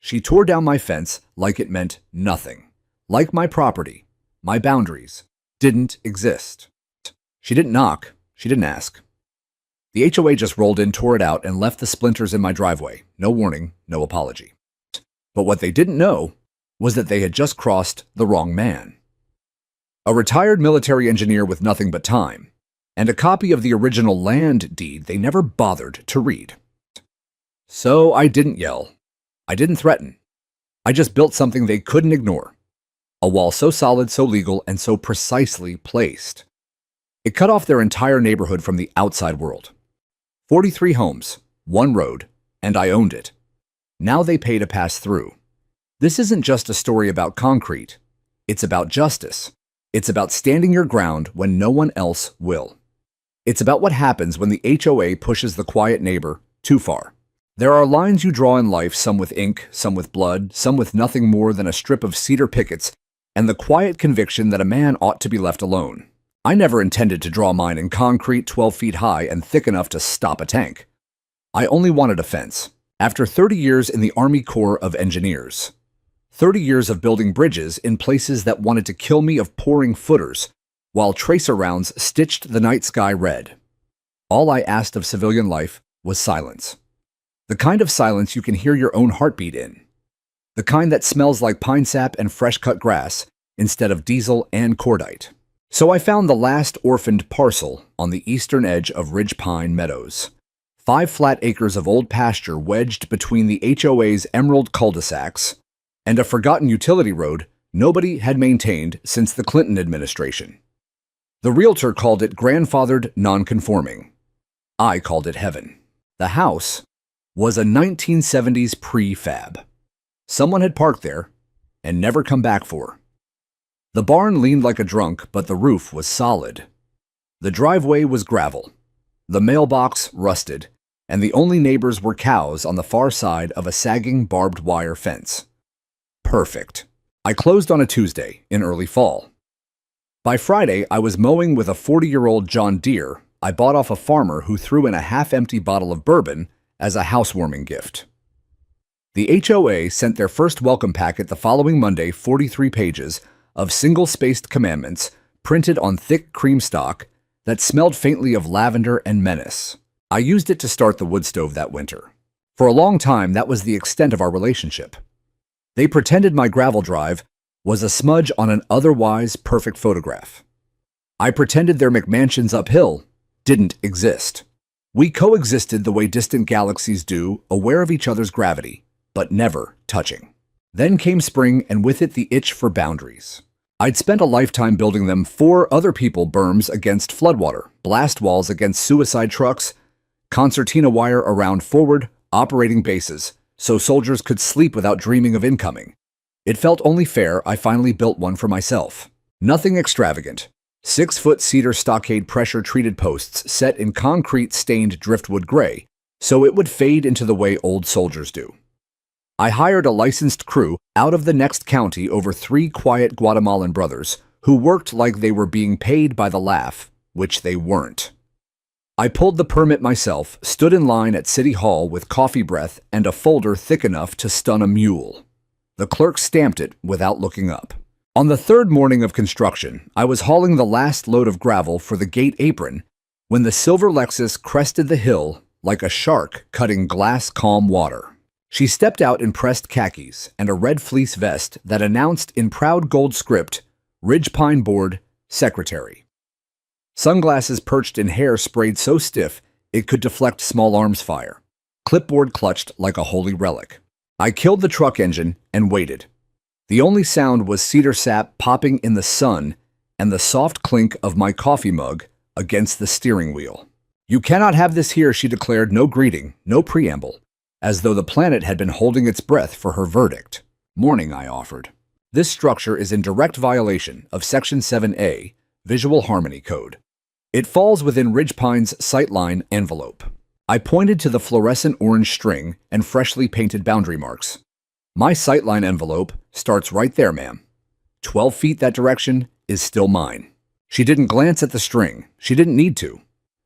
She tore down my fence like it meant nothing. Like my property, my boundaries, didn't exist. She didn't knock. She didn't ask. The HOA just rolled in, tore it out, and left the splinters in my driveway. No warning, no apology. But what they didn't know was that they had just crossed the wrong man. A retired military engineer with nothing but time, and a copy of the original land deed they never bothered to read. So I didn't yell. I didn't threaten. I just built something they couldn't ignore. A wall so solid, so legal, and so precisely placed. It cut off their entire neighborhood from the outside world. 43 homes, one road, and I owned it. Now they pay to pass through. This isn't just a story about concrete. It's about justice. It's about standing your ground when no one else will. It's about what happens when the HOA pushes the quiet neighbor too far. There are lines you draw in life, some with ink, some with blood, some with nothing more than a strip of cedar pickets and the quiet conviction that a man ought to be left alone. I never intended to draw mine in concrete 12 feet high and thick enough to stop a tank. I only wanted a fence. After 30 years in the Army Corps of Engineers, 30 years of building bridges in places that wanted to kill me of pouring footers, while tracer rounds stitched the night sky red. All I asked of civilian life was silence. The kind of silence you can hear your own heartbeat in. The kind that smells like pine sap and fresh-cut grass instead of diesel and cordite. So I found the last orphaned parcel on the eastern edge of Ridge Pine Meadows. 5 flat acres of old pasture wedged between the HOA's emerald cul-de-sacs and a forgotten utility road nobody had maintained since the Clinton administration. The realtor called it grandfathered non-conforming. I called it heaven. The house was a 1970s prefab. Someone had parked there and never come back for. The barn leaned like a drunk, but the roof was solid. The driveway was gravel. The mailbox rusted, and the only neighbors were cows on the far side of a sagging barbed wire fence. Perfect. I closed on a Tuesday in early fall. By Friday, I was mowing with a 40-year-old John Deere I bought off a farmer who threw in a half-empty bottle of bourbon as a housewarming gift. The HOA sent their first welcome packet the following Monday, 43 pages of single-spaced commandments printed on thick cream stock that smelled faintly of lavender and menace. I used it to start the wood stove that winter. For a long time, that was the extent of our relationship. They pretended my gravel drive was a smudge on an otherwise perfect photograph. I pretended their McMansions uphill didn't exist. We coexisted the way distant galaxies do, aware of each other's gravity, but never touching. Then came spring, and with it the itch for boundaries. I'd spent a lifetime building them for other people: berms against floodwater, blast walls against suicide trucks, concertina wire around forward operating bases so soldiers could sleep without dreaming of incoming. It felt only fair I finally built one for myself. Nothing extravagant. 6-foot cedar stockade pressure-treated posts set in concrete-stained driftwood gray, so it would fade into the way old soldiers do. I hired a licensed crew out of the next county over 3 quiet Guatemalan brothers who worked like they were being paid by the laugh, which they weren't. I pulled the permit myself, stood in line at City Hall with coffee breath and a folder thick enough to stun a mule. The clerk stamped it without looking up. On the 3rd morning of construction, I was hauling the last load of gravel for the gate apron when the silver Lexus crested the hill like a shark cutting glass calm water. She stepped out in pressed khakis and a red fleece vest that announced in proud gold script, Ridge Pine Board, Secretary. Sunglasses perched in hair sprayed so stiff it could deflect small arms fire. Clipboard clutched like a holy relic. I killed the truck engine and waited. The only sound was cedar sap popping in the sun and the soft clink of my coffee mug against the steering wheel. "You cannot have this here," she declared, no greeting, no preamble, as though the planet had been holding its breath for her verdict. "Morning," I offered. "This structure is in direct violation of Section 7A, Visual Harmony Code. It falls within Ridge Pine's sightline envelope." I pointed to the fluorescent orange string and freshly painted boundary marks. "My sightline envelope starts right there, ma'am. 12 feet that direction is still mine." She didn't glance at the string. She didn't need to.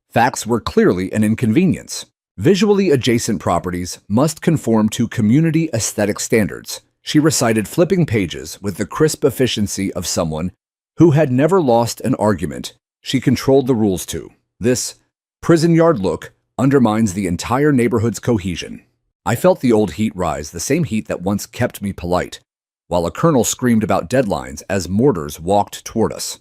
Facts were clearly an inconvenience. Visually adjacent properties must conform to community aesthetic standards. She recited flipping pages with the crisp efficiency of someone who had never lost an argument she controlled the rules to. This prison yard look undermines the entire neighborhood's cohesion. I felt the old heat rise, the same heat that once kept me polite, while a colonel screamed about deadlines as mortars walked toward us.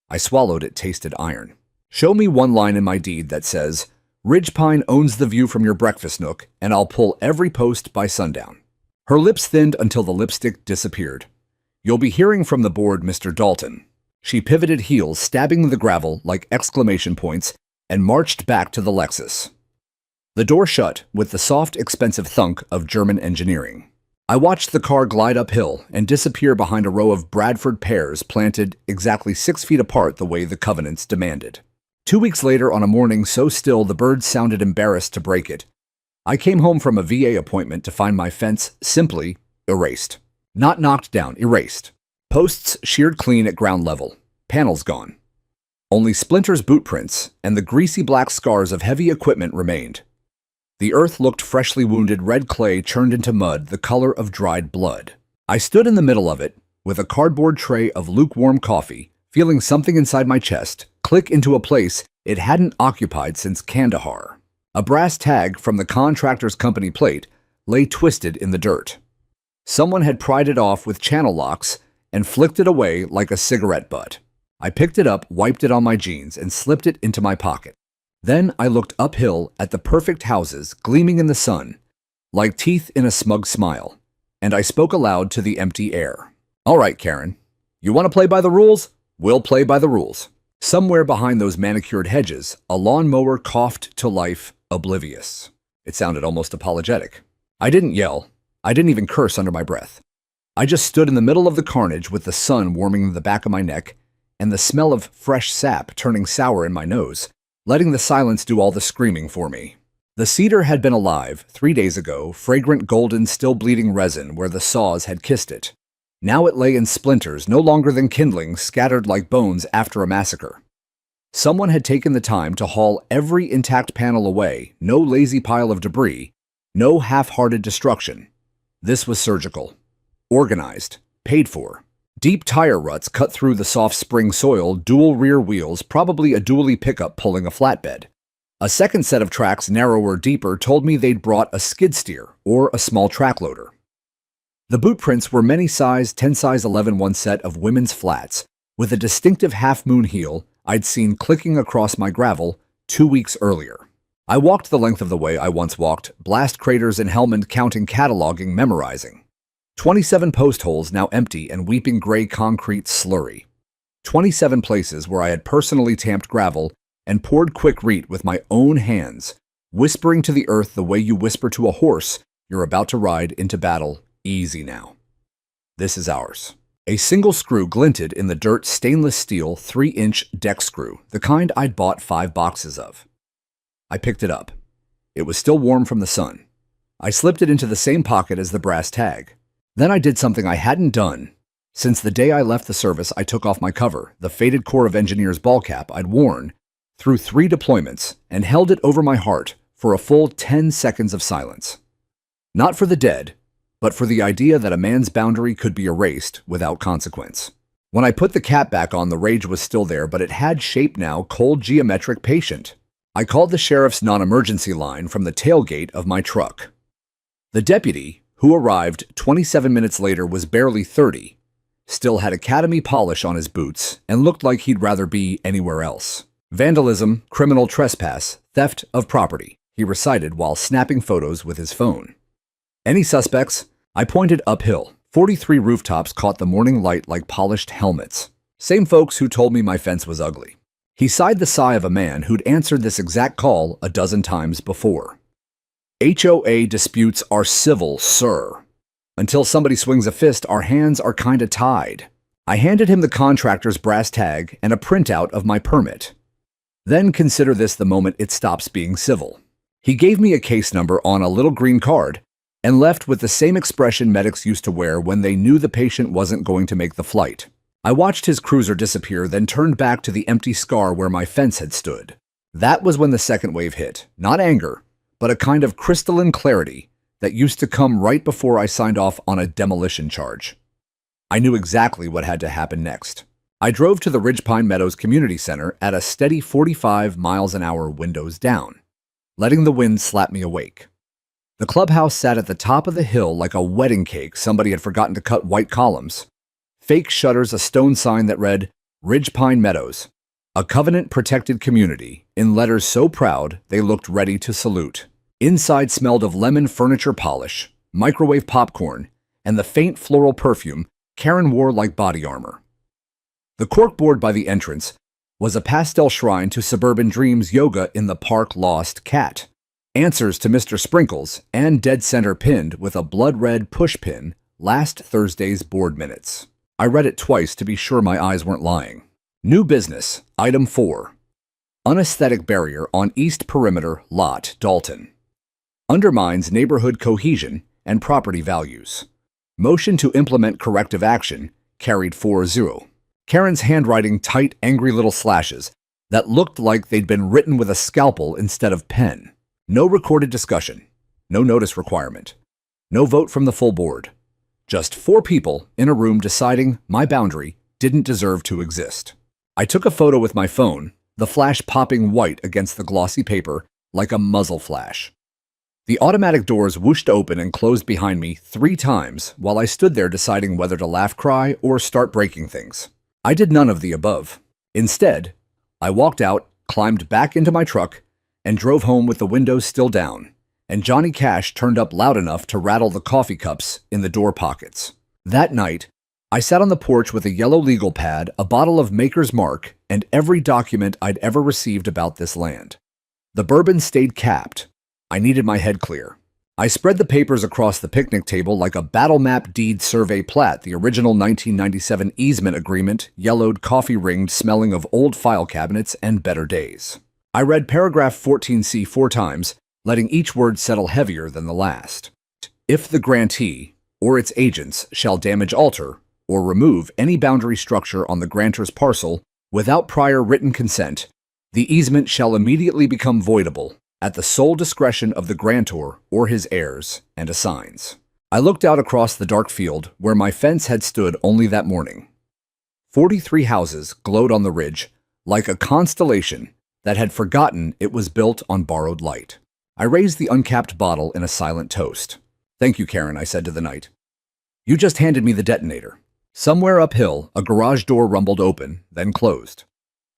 I swallowed it, tasted iron. Show me one line in my deed that says, "Ridgepine owns the view from your breakfast nook, and I'll pull every post by sundown." Her lips thinned until the lipstick disappeared. "You'll be hearing from the board, Mr. Dalton." She pivoted heels, stabbing the gravel like exclamation points, and marched back to the Lexus. The door shut with the soft, expensive thunk of German engineering. I watched the car glide uphill and disappear behind a row of Bradford pears planted exactly 6 feet apart the way the covenants demanded. 2 weeks later, on a morning so still the birds sounded embarrassed to break it, I came home from a VA appointment to find my fence simply erased. Not knocked down, erased. Posts sheared clean at ground level. Panels gone. Only splinters, boot prints, and the greasy black scars of heavy equipment remained. The earth looked freshly wounded, red clay churned into mud, the color of dried blood. I stood in the middle of it, with a cardboard tray of lukewarm coffee, feeling something inside my chest click into a place it hadn't occupied since Kandahar. A brass tag from the contractor's company plate lay twisted in the dirt. Someone had pried it off with channel locks and flicked it away like a cigarette butt. I picked it up, wiped it on my jeans, and slipped it into my pocket. Then I looked uphill at the perfect houses gleaming in the sun, like teeth in a smug smile, and I spoke aloud to the empty air. "All right, Karen, you want to play by the rules? We'll play by the rules." Somewhere behind those manicured hedges, a lawnmower coughed to life, oblivious. It sounded almost apologetic. I didn't yell. I didn't even curse under my breath. I just stood in the middle of the carnage with the sun warming the back of my neck and the smell of fresh sap turning sour in my nose, letting the silence do all the screaming for me. The cedar had been alive 3 days ago, fragrant golden, still bleeding resin where the saws had kissed it. Now it lay in splinters, no longer than kindling, scattered like bones after a massacre. Someone had taken the time to haul every intact panel away, no lazy pile of debris, no half-hearted destruction. This was surgical, organized, paid for. Deep tire ruts cut through the soft spring soil, dual rear wheels, probably a dually pickup pulling a flatbed. A second set of tracks, narrower, deeper, told me they'd brought a skid steer or a small track loader. The boot prints were many size, 10 size 11 one set of women's flats, with a distinctive half-moon heel I'd seen clicking across my gravel 2 weeks earlier. I walked the length of the way I once walked, blast craters in Helmand counting, cataloging, memorizing. 27 post holes now empty and weeping gray concrete slurry. 27 places where I had personally tamped gravel and poured quikrete with my own hands, whispering to the earth the way you whisper to a horse you're about to ride into battle. Easy now. This is ours. A single screw glinted in the dirt, stainless steel 3-inch deck screw, the kind I'd bought 5 boxes of. I picked it up. It was still warm from the sun. I slipped it into the same pocket as the brass tag. Then I did something I hadn't done since the day I left the service. I took off my cover, the faded Corps of Engineers ball cap I'd worn through 3 deployments, and held it over my heart for a full 10 seconds of silence. Not for the dead, but for the idea that a man's boundary could be erased without consequence. When I put the cap back on, the rage was still there, but it had shape now, cold, geometric, patient. I called the sheriff's non-emergency line from the tailgate of my truck. The deputy, who arrived 27 minutes later, was barely 30, still had academy polish on his boots, and looked like he'd rather be anywhere else. "Vandalism, criminal trespass, theft of property," he recited while snapping photos with his phone. "Any suspects?" I pointed uphill. 43 rooftops caught the morning light like polished helmets. Same folks who told me my fence was ugly. He sighed the sigh of a man who'd answered this exact call a dozen times before. "HOA disputes are civil, sir. Until somebody swings a fist, our hands are kinda tied." I handed him the contractor's brass tag and a printout of my permit. Then consider this the moment it stops being civil. He gave me a case number on a little green card and left with the same expression medics used to wear when they knew the patient wasn't going to make the flight. I watched his cruiser disappear, then turned back to the empty scar where my fence had stood. That was when the second wave hit. Not anger, but a kind of crystalline clarity that used to come right before I signed off on a demolition charge. I knew exactly what had to happen next. I drove to the Ridgepine Meadows Community Center at a steady 45 miles an hour windows down, letting the wind slap me awake. The clubhouse sat at the top of the hill like a wedding cake somebody had forgotten to cut white columns. Fake shutters, a stone sign that read, Ridgepine Meadows, a covenant-protected community, in letters so proud they looked ready to salute. Inside smelled of lemon furniture polish, microwave popcorn, and the faint floral perfume Karen wore like body armor. The corkboard by the entrance was a pastel shrine to Suburban Dreams yoga in the park lost cat, answers to Mr. Sprinkles, and dead center pinned with a blood-red pushpin last Thursday's board minutes. I read it twice to be sure my eyes weren't lying. New business, item 4. Unesthetic barrier on East Perimeter Lot, Dalton. Undermines neighborhood cohesion and property values. Motion to implement corrective action carried 4-0. Karen's handwriting tight, angry little slashes that looked like they'd been written with a scalpel instead of pen. No recorded discussion. No notice requirement. No vote from the full board. Just 4 people in a room deciding my boundary didn't deserve to exist. I took a photo with my phone, the flash popping white against the glossy paper like a muzzle flash. The automatic doors whooshed open and closed behind me 3 times while I stood there deciding whether to laugh, cry, or start breaking things. I did none of the above. Instead, I walked out, climbed back into my truck, and drove home with the windows still down, and Johnny Cash turned up loud enough to rattle the coffee cups in the door pockets. That night, I sat on the porch with a yellow legal pad, a bottle of Maker's Mark, and every document I'd ever received about this land. The bourbon stayed capped. I needed my head clear. I spread the papers across the picnic table like a battle map deed survey plat, the original 1997 easement agreement, yellowed, coffee-ringed, smelling of old file cabinets and better days. I read paragraph 14C 4 times, letting each word settle heavier than the last. If the grantee or its agents shall damage, alter, or remove any boundary structure on the grantor's parcel without prior written consent, the easement shall immediately become voidable at the sole discretion of the grantor or his heirs and assigns. I looked out across the dark field where my fence had stood only that morning. 43 houses glowed on the ridge like a constellation that had forgotten it was built on borrowed light. I raised the uncapped bottle in a silent toast. Thank you, Karen, I said to the night. You just handed me the detonator. Somewhere uphill, a garage door rumbled open, then closed.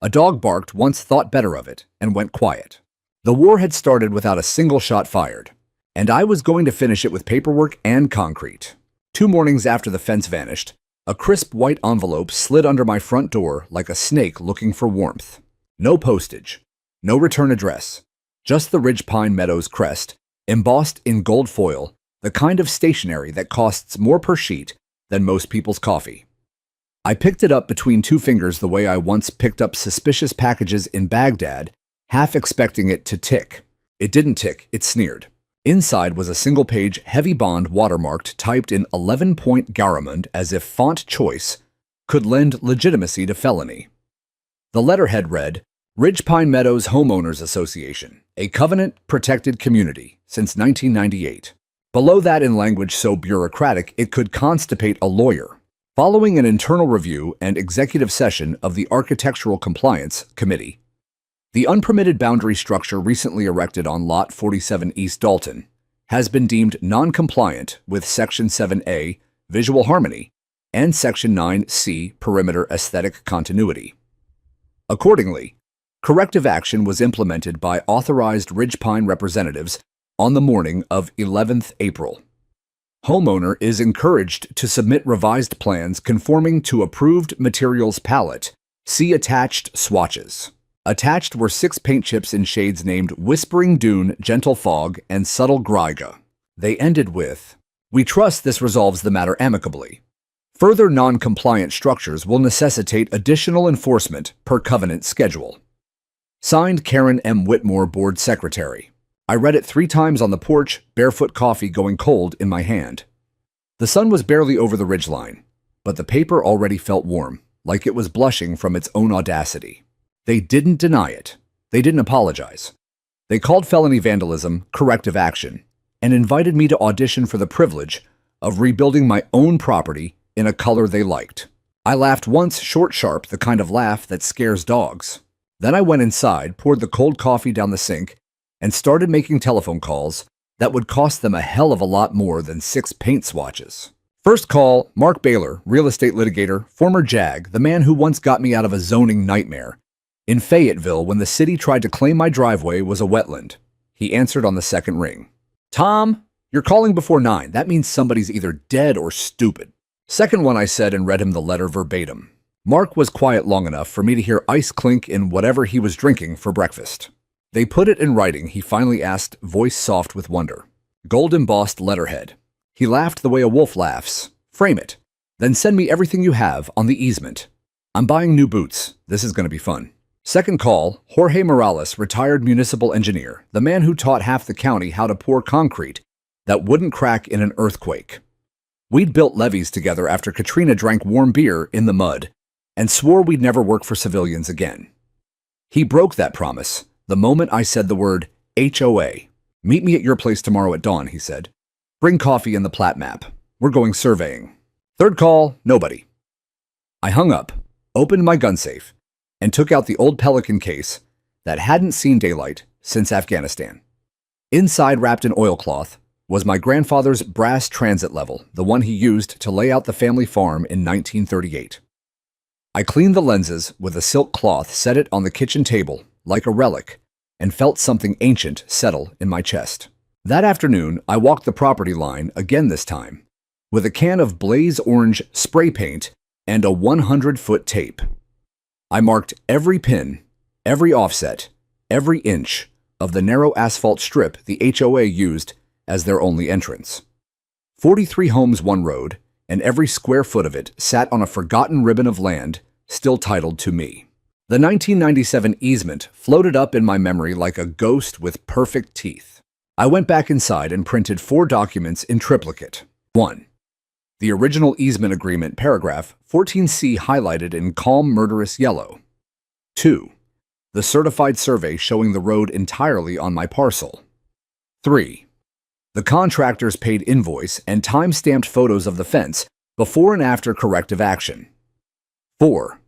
A dog barked, once thought better of it, and went quiet. The war had started without a single shot fired, and I was going to finish it with paperwork and concrete. 2 mornings after the fence vanished, a crisp white envelope slid under my front door like a snake looking for warmth. No postage, no return address, just the Ridgepine Meadows crest, embossed in gold foil, the kind of stationery that costs more per sheet than most people's coffee. I picked it up between 2 fingers the way I once picked up suspicious packages in Baghdad, half expecting it to tick. It didn't tick, it sneered. Inside was a single-page, heavy bond watermarked, typed in 11-point Garamond as if font choice could lend legitimacy to felony. The letterhead read, Ridgepine Meadows Homeowners Association, a covenant-protected community since 1998. Below that, in language so bureaucratic it could constipate a lawyer. Following an internal review and executive session of the Architectural Compliance Committee, the unpermitted boundary structure recently erected on Lot 47 East Dalton has been deemed non-compliant with Section 7A, Visual Harmony, and Section 9C, Perimeter Aesthetic Continuity. Accordingly, corrective action was implemented by authorized Ridgepine representatives on the morning of 11th April. Homeowner is encouraged to submit revised plans conforming to approved materials palette. See attached swatches. Attached were 6 paint chips in shades named Whispering Dune, Gentle Fog, and Subtle Greiga. They ended with, We trust this resolves the matter amicably. Further non-compliant structures will necessitate additional enforcement per covenant schedule. Signed, Karen M. Whitmore, Board Secretary. I read it 3 times on the porch, barefoot coffee going cold in my hand. The sun was barely over the ridgeline, but the paper already felt warm, like it was blushing from its own audacity. They didn't deny it. They didn't apologize. They called felony vandalism corrective action and invited me to audition for the privilege of rebuilding my own property in a color they liked. I laughed once, short, sharp, the kind of laugh that scares dogs. Then I went inside, poured the cold coffee down the sink, and started making telephone calls that would cost them a hell of a lot more than 6 paint swatches. First call, Mark Baylor, real estate litigator, former JAG, the man who once got me out of a zoning nightmare in Fayetteville when the city tried to claim my driveway was a wetland. He answered on the second ring. Tom, you're calling before 9. That means somebody's either dead or stupid. Second one, I said and read him the letter verbatim. Mark was quiet long enough for me to hear ice clink in whatever he was drinking for breakfast. They put it in writing, he finally asked, voice soft with wonder. Gold embossed letterhead. He laughed the way a wolf laughs. Frame it. Then send me everything you have on the easement. I'm buying new boots. This is going to be fun. Second call, Jorge Morales, retired municipal engineer, the man who taught half the county how to pour concrete that wouldn't crack in an earthquake. We'd built levees together after Katrina drank warm beer in the mud and swore we'd never work for civilians again. He broke that promise the moment I said the word HOA. Meet me at your place tomorrow at dawn, he said. Bring coffee and the plat map. We're going surveying. Third call, nobody. I hung up, opened my gun safe, and took out the old Pelican case that hadn't seen daylight since Afghanistan. Inside, wrapped in oilcloth, was my grandfather's brass transit level, the one he used to lay out the family farm in 1938. I cleaned the lenses with a silk cloth, set it on the kitchen table like a relic, and felt something ancient settle in my chest. That afternoon, I walked the property line again this time, with a can of blaze orange spray paint and a 100-foot tape. I marked every pin, every offset, every inch of the narrow asphalt strip the HOA used as their only entrance. 43 homes, one road, and every square foot of it sat on a forgotten ribbon of land still titled to me. The 1997 easement floated up in my memory like a ghost with perfect teeth. I went back inside and printed 4 documents in triplicate. 1. The original easement agreement paragraph 14C highlighted in calm murderous yellow. 2. The certified survey showing the road entirely on my parcel. 3. The contractor's paid invoice and time-stamped photos of the fence before and after corrective action. 4.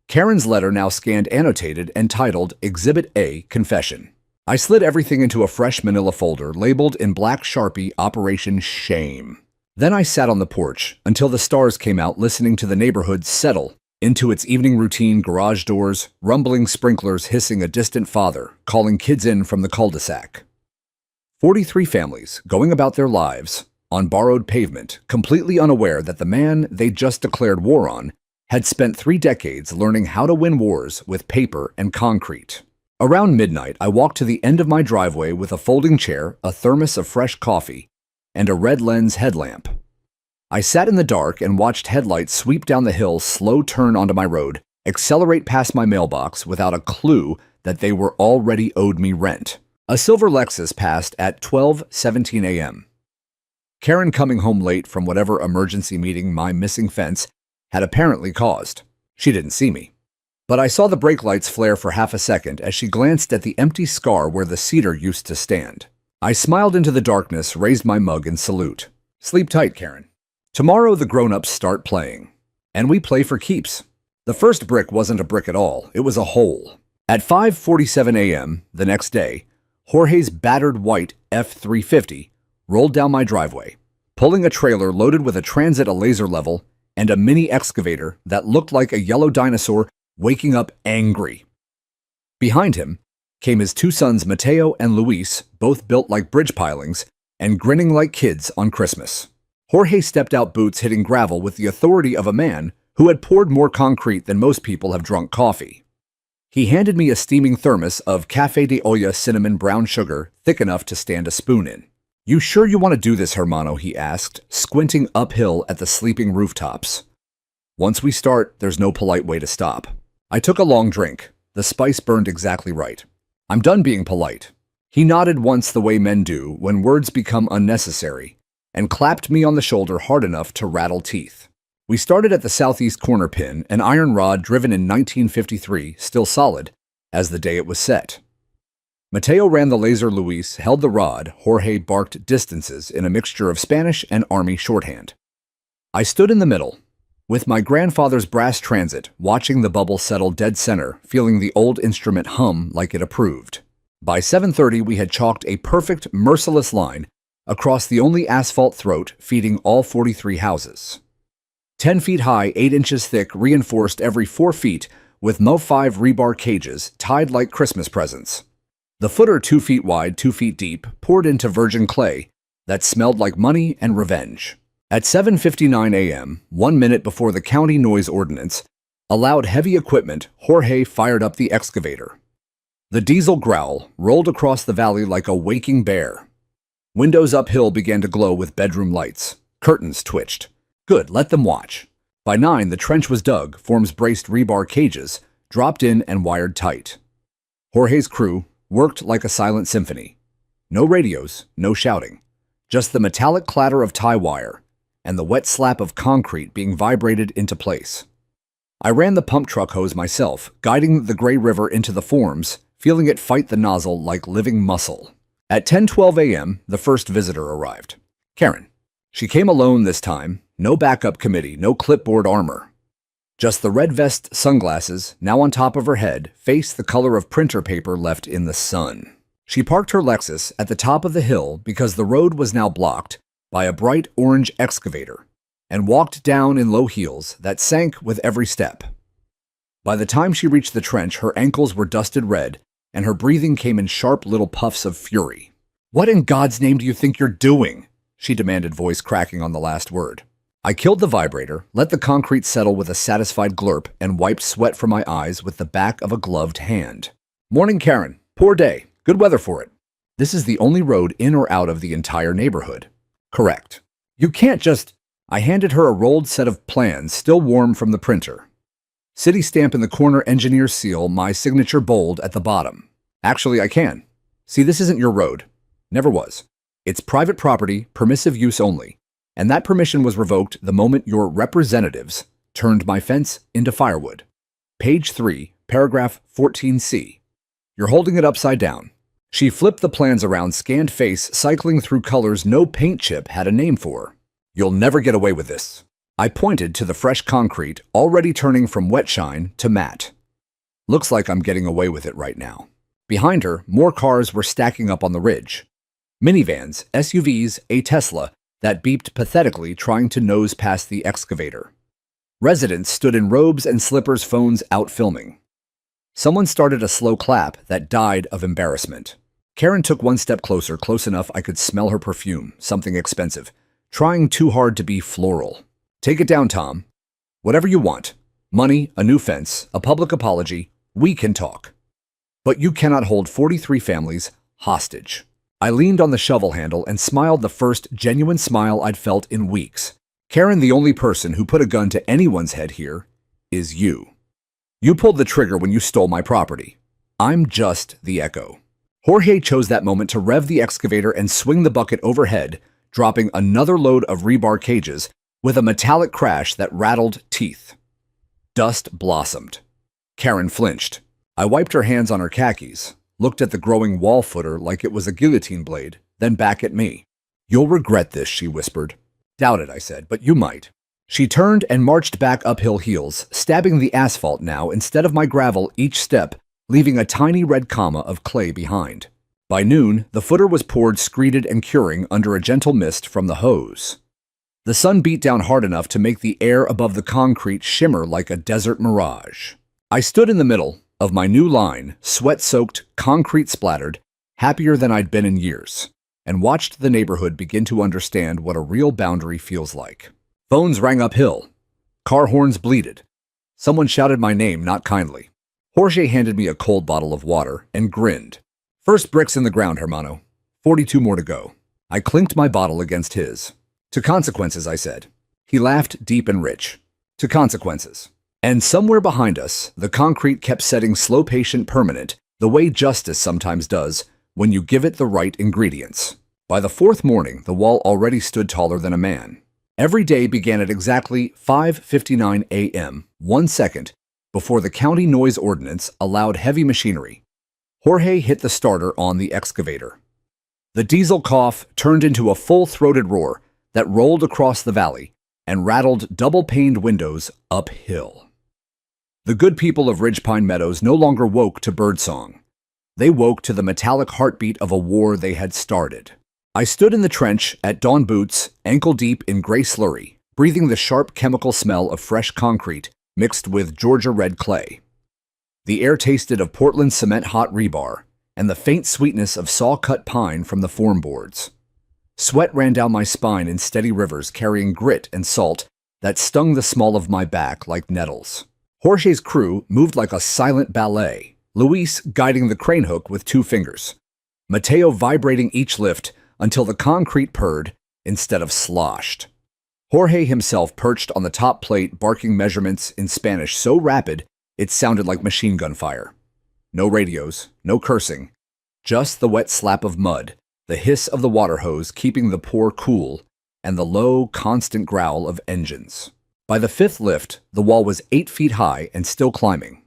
Karen's letter now scanned, annotated, and titled Exhibit A, Confession. I slid everything into a fresh manila folder labeled in black Sharpie Operation Shame. Then I sat on the porch until the stars came out, listening to the neighborhood settle into its evening routine, garage doors, rumbling sprinklers hissing a distant father calling kids in from the cul-de-sac. 43 families going about their lives on borrowed pavement, completely unaware that the man they just declared war on had spent 3 decades learning how to win wars with paper and concrete. Around midnight, I walked to the end of my driveway with a folding chair, a thermos of fresh coffee, and a red lens headlamp. I sat in the dark and watched headlights sweep down the hill, slow turn onto my road, accelerate past my mailbox without a clue that they were already owed me rent. A silver Lexus passed at 12:17 a.m. Karen, coming home late from whatever emergency meeting my missing fence had apparently caused. She didn't see me, but I saw the brake lights flare for half a second as she glanced at the empty scar where the cedar used to stand. I smiled into the darkness, raised my mug in salute. Sleep tight, Karen. Tomorrow the grown-ups start playing, and we play for keeps. The first brick wasn't a brick at all, it was a hole. At 5:47 a.m. the next day, Jorge's battered white F-350 rolled down my driveway, pulling a trailer loaded with a transit, a laser level, and a mini excavator that looked like a yellow dinosaur waking up angry. Behind him came his 2 sons, Mateo and Luis, both built like bridge pilings and grinning like kids on Christmas. Jorge stepped out, boots hitting gravel with the authority of a man who had poured more concrete than most people have drunk coffee. He handed me a steaming thermos of Café de Olla cinnamon brown sugar thick enough to stand a spoon in. "You sure you want to do this, hermano?" he asked, squinting uphill at the sleeping rooftops. "Once we start, there's no polite way to stop." I took a long drink. The spice burned exactly right. "I'm done being polite." He nodded once, the way men do when words become unnecessary, and clapped me on the shoulder hard enough to rattle teeth. We started at the southeast corner pin, an iron rod driven in 1953, still solid as the day it was set. Mateo ran the laser, Luis held the rod, Jorge barked distances in a mixture of Spanish and Army shorthand. I stood in the middle, with my grandfather's brass transit, watching the bubble settle dead center, feeling the old instrument hum like it approved. By 7:30, we had chalked a perfect, merciless line across the only asphalt throat feeding all 43 houses. 10 feet high, 8 inches thick, reinforced every 4 feet with Mo5 rebar cages tied like Christmas presents. The footer 2 feet wide, 2 feet deep, poured into virgin clay that smelled like money and revenge. At 7:59 a.m., 1 minute before the county noise ordinance allowed heavy equipment, Jorge fired up the excavator. The diesel growl rolled across the valley like a waking bear. Windows uphill began to glow with bedroom lights. Curtains twitched. Good, let them watch. By 9, the trench was dug, forms braced rebar cages, dropped in and wired tight. Jorge's crew worked like a silent symphony. No radios, no shouting. Just the metallic clatter of tie wire and the wet slap of concrete being vibrated into place. I ran the pump truck hose myself, guiding the gray river into the forms, feeling it fight the nozzle like living muscle. At 10:12 a.m., the first visitor arrived. Karen. She came alone this time, no backup committee, no clipboard armor. Just the red vest, sunglasses, now on top of her head, face the color of printer paper left in the sun. She parked her Lexus at the top of the hill because the road was now blocked by a bright orange excavator, and walked down in low heels that sank with every step. By the time she reached the trench, her ankles were dusted red, and her breathing came in sharp little puffs of fury. "What in God's name do you think you're doing?" she demanded, voice cracking on the last word. I killed the vibrator, let the concrete settle with a satisfied glurp, and wiped sweat from my eyes with the back of a gloved hand. "Morning, Karen. Poor day. Good weather for it. This is the only road in or out of the entire neighborhood." "Correct. You can't just—" I handed her a rolled set of plans, still warm from the printer. City stamp in the corner, engineer's seal, my signature bold at the bottom. "Actually, I can. See, this isn't your road. Never was. It's private property, permissive use only. And that permission was revoked the moment your representatives turned my fence into firewood. Page 3, paragraph 14C. You're holding it upside down." She flipped the plans around, scanned face, cycling through colors no paint chip had a name for. "You'll never get away with this." I pointed to the fresh concrete, already turning from wet shine to matte. "Looks like I'm getting away with it right now." Behind her, more cars were stacking up on the ridge. Minivans, SUVs, a Tesla that beeped pathetically, trying to nose past the excavator. Residents stood in robes and slippers, phones out filming. Someone started a slow clap that died of embarrassment. Karen took one step closer, close enough I could smell her perfume, something expensive, trying too hard to be floral. "Take it down, Tom. Whatever you want. Money, a new fence, a public apology. We can talk. But you cannot hold 43 families hostage." I leaned on the shovel handle and smiled, the first genuine smile I'd felt in weeks. "Karen, the only person who put a gun to anyone's head here is you. You pulled the trigger when you stole my property. I'm just the echo." Jorge chose that moment to rev the excavator and swing the bucket overhead, dropping another load of rebar cages with a metallic crash that rattled teeth. Dust blossomed. Karen flinched. I wiped her hands on her khakis, looked at the growing wall footer like it was a guillotine blade, then back at me. "You'll regret this," she whispered. "Doubt it," I said, "but you might." She turned and marched back uphill heels, stabbing the asphalt now instead of my gravel each step, leaving a tiny red comma of clay behind. By noon, the footer was poured, screeded, and curing under a gentle mist from the hose. The sun beat down hard enough to make the air above the concrete shimmer like a desert mirage. I stood in the middle of my new line, sweat-soaked, concrete-splattered, happier than I'd been in years, and watched the neighborhood begin to understand what a real boundary feels like. Phones rang uphill. Car horns bleated. Someone shouted my name, not kindly. Jorge handed me a cold bottle of water and grinned. "First bricks in the ground, hermano. 42 more to go." I clinked my bottle against his. "To consequences," I said. He laughed deep and rich. "To consequences." And somewhere behind us, the concrete kept setting slow, patient, permanent, the way justice sometimes does when you give it the right ingredients. By the fourth morning, the wall already stood taller than a man. Every day began at exactly 5:59 a.m., 1 second before the county noise ordinance allowed heavy machinery. Jorge hit the starter on the excavator. The diesel cough turned into a full-throated roar that rolled across the valley and rattled double-paned windows uphill. The good people of Ridgepine Meadows no longer woke to birdsong. They woke to the metallic heartbeat of a war they had started. I stood in the trench at dawn boots, ankle-deep in gray slurry, breathing the sharp chemical smell of fresh concrete mixed with Georgia red clay. The air tasted of Portland cement hot rebar and the faint sweetness of saw-cut pine from the form boards. Sweat ran down my spine in steady rivers carrying grit and salt that stung the small of my back like nettles. Jorge's crew moved like a silent ballet, Luis guiding the crane hook with 2 fingers, Mateo vibrating each lift until the concrete purred instead of sloshed. Jorge himself perched on the top plate barking measurements in Spanish so rapid it sounded like machine gun fire. No radios, no cursing, just the wet slap of mud, the hiss of the water hose keeping the pour cool, and the low, constant growl of engines. By the 5th lift, the wall was 8 feet high and still climbing.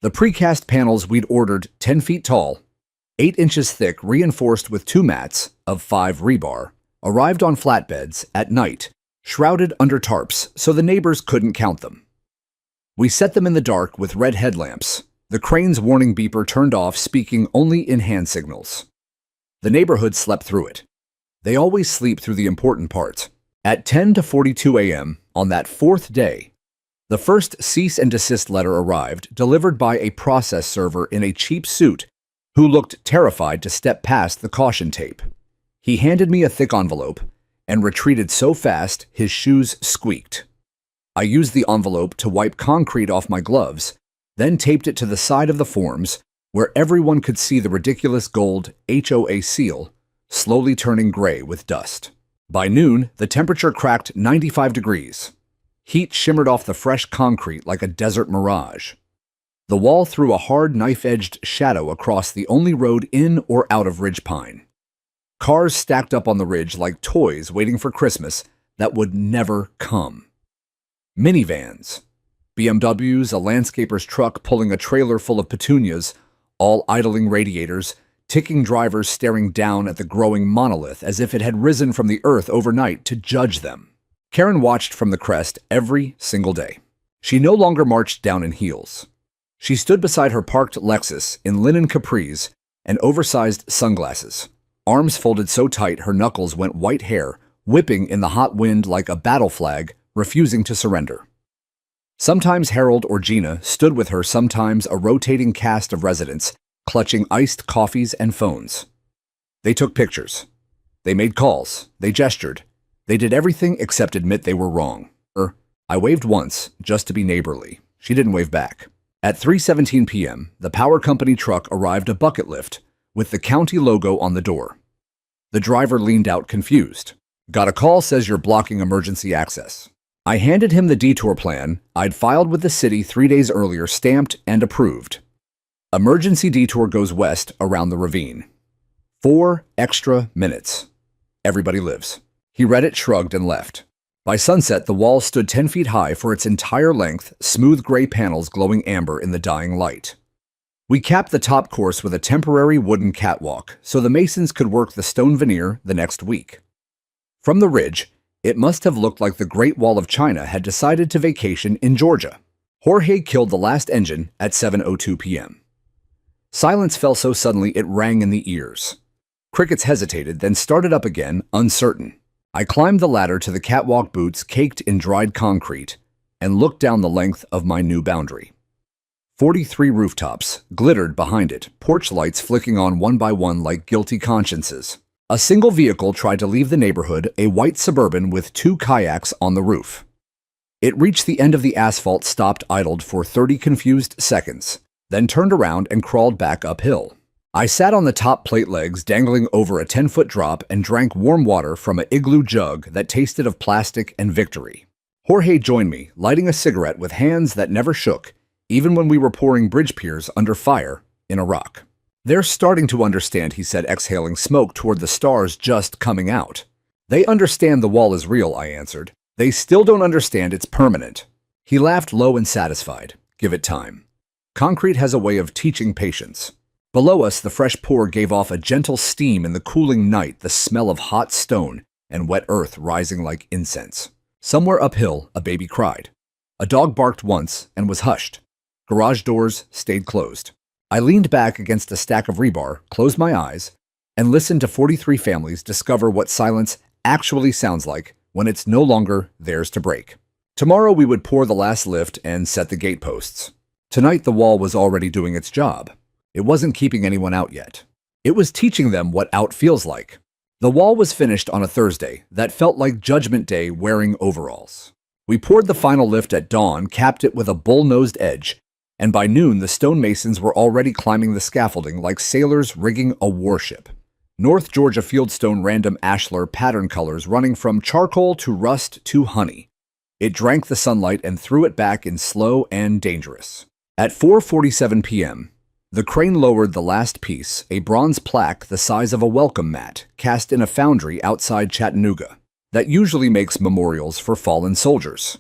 The precast panels we'd ordered 10 feet tall, 8 inches thick, reinforced with 2 mats of 5 rebar, arrived on flatbeds at night, shrouded under tarps so the neighbors couldn't count them. We set them in the dark with red headlamps. The crane's warning beeper turned off, speaking only in hand signals. The neighborhood slept through it. They always sleep through the important parts. At 10:42 a.m. on that 4th day, the first cease and desist letter arrived, delivered by a process server in a cheap suit who looked terrified to step past the caution tape. He handed me a thick envelope and retreated so fast his shoes squeaked. I used the envelope to wipe concrete off my gloves, then taped it to the side of the forms where everyone could see the ridiculous gold HOA seal slowly turning gray with dust. By noon, the temperature cracked 95 degrees. Heat shimmered off the fresh concrete like a desert mirage. The wall threw a hard knife-edged shadow across the only road in or out of Ridgepine. Cars stacked up on the ridge like toys waiting for Christmas that would never come. Minivans, BMWs, a landscaper's truck pulling a trailer full of petunias, all idling radiators, ticking drivers staring down at the growing monolith as if it had risen from the earth overnight to judge them. Karen watched from the crest every single day. She no longer marched down in heels. She stood beside her parked Lexus in linen capris and oversized sunglasses, arms folded so tight her knuckles went white hair, whipping in the hot wind like a battle flag, refusing to surrender. Sometimes Harold or Gina stood with her, sometimes a rotating cast of residents, clutching iced coffees and phones. They took pictures. They made calls. They gestured. They did everything except admit they were wrong. I waved once, just to be neighborly. She didn't wave back. At 3:17 p.m., the power company truck arrived, a bucket lift, with the county logo on the door. The driver leaned out confused. "Got a call, says you're blocking emergency access." I handed him the detour plan I'd filed with the city 3 days earlier, stamped and approved. Emergency detour goes west around the ravine. 4 extra minutes. Everybody lives. He read it, shrugged, and left. By sunset, the wall stood 10 feet high for its entire length, smooth gray panels glowing amber in the dying light. We capped the top course with a temporary wooden catwalk so the masons could work the stone veneer the next week. From the ridge, it must have looked like the Great Wall of China had decided to vacation in Georgia. Jorge killed the last engine at 7:02 p.m. Silence fell so suddenly it rang in the ears. Crickets hesitated, then started up again, uncertain. I climbed the ladder to the catwalk, boots caked in dried concrete, and looked down the length of my new boundary. 43 rooftops glittered behind it, porch lights flicking on one by one like guilty consciences. A single vehicle tried to leave the neighborhood, a white Suburban with 2 kayaks on the roof. It reached the end of the asphalt, stopped, idled for 30 confused seconds, then turned around and crawled back uphill. I sat on the top plate legs dangling over a 10-foot drop and drank warm water from an igloo jug that tasted of plastic and victory. Jorge joined me, lighting a cigarette with hands that never shook, even when we were pouring bridge piers under fire in Iraq. "They're starting to understand," he said, exhaling smoke toward the stars just coming out. "They understand the wall is real," I answered. "They still don't understand it's permanent." He laughed low and satisfied. "Give it time. Concrete has a way of teaching patience." Below us, the fresh pour gave off a gentle steam in the cooling night, the smell of hot stone and wet earth rising like incense. Somewhere uphill, a baby cried. A dog barked once and was hushed. Garage doors stayed closed. I leaned back against a stack of rebar, closed my eyes, and listened to 43 families discover what silence actually sounds like when it's no longer theirs to break. Tomorrow we would pour the last lift and set the gateposts. Tonight the wall was already doing its job. It wasn't keeping anyone out yet. It was teaching them what out feels like. The wall was finished on a Thursday that felt like Judgment Day wearing overalls. We poured the final lift at dawn, capped it with a bull-nosed edge, and by noon the stonemasons were already climbing the scaffolding like sailors rigging a warship. North Georgia fieldstone random ashlar pattern colors running from charcoal to rust to honey. It drank the sunlight and threw it back in slow and dangerous. At 4:47 p.m., the crane lowered the last piece, a bronze plaque the size of a welcome mat, cast in a foundry outside Chattanooga, that usually makes memorials for fallen soldiers.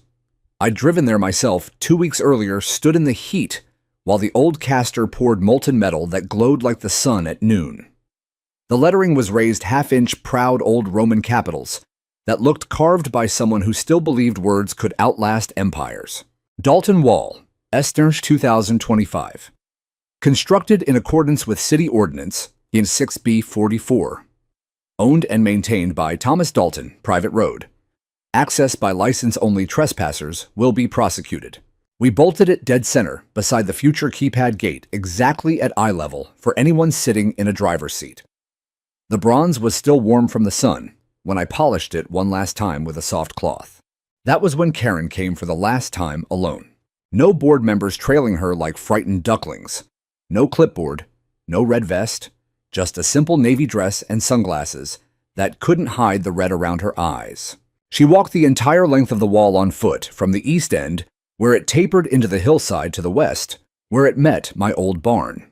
I'd driven there myself 2 weeks earlier, stood in the heat, while the old caster poured molten metal that glowed like the sun at noon. The lettering was raised half-inch proud old Roman capitals that looked carved by someone who still believed words could outlast empires. Dalton Wall, Estnish 2025. Constructed in accordance with city ordinance in 6B44. Owned and maintained by Thomas Dalton, private road. Access by license-only trespassers will be prosecuted. We bolted it dead center beside the future keypad gate, exactly at eye level for anyone sitting in a driver's seat. The bronze was still warm from the sun when I polished it one last time with a soft cloth. That was when Karen came for the last time alone. No board members trailing her like frightened ducklings. No clipboard, no red vest, just a simple navy dress and sunglasses that couldn't hide the red around her eyes. She walked the entire length of the wall on foot from the east end, where it tapered into the hillside, to the west, where it met my old barn.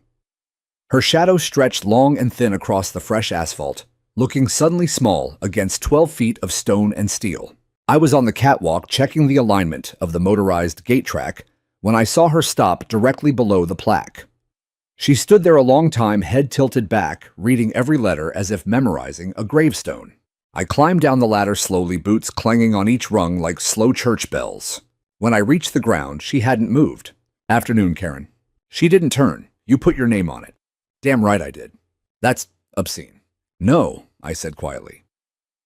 Her shadow stretched long and thin across the fresh asphalt, looking suddenly small against 12 feet of stone and steel. I was on the catwalk checking the alignment of the motorized gate track when I saw her stop directly below the plaque. She stood there a long time, head tilted back, reading every letter as if memorizing a gravestone. I climbed down the ladder slowly, boots clanging on each rung like slow church bells. When I reached the ground, she hadn't moved. "Afternoon, Karen." She didn't turn. "You put your name on it." "Damn right I did." "That's obscene." "No," I said quietly.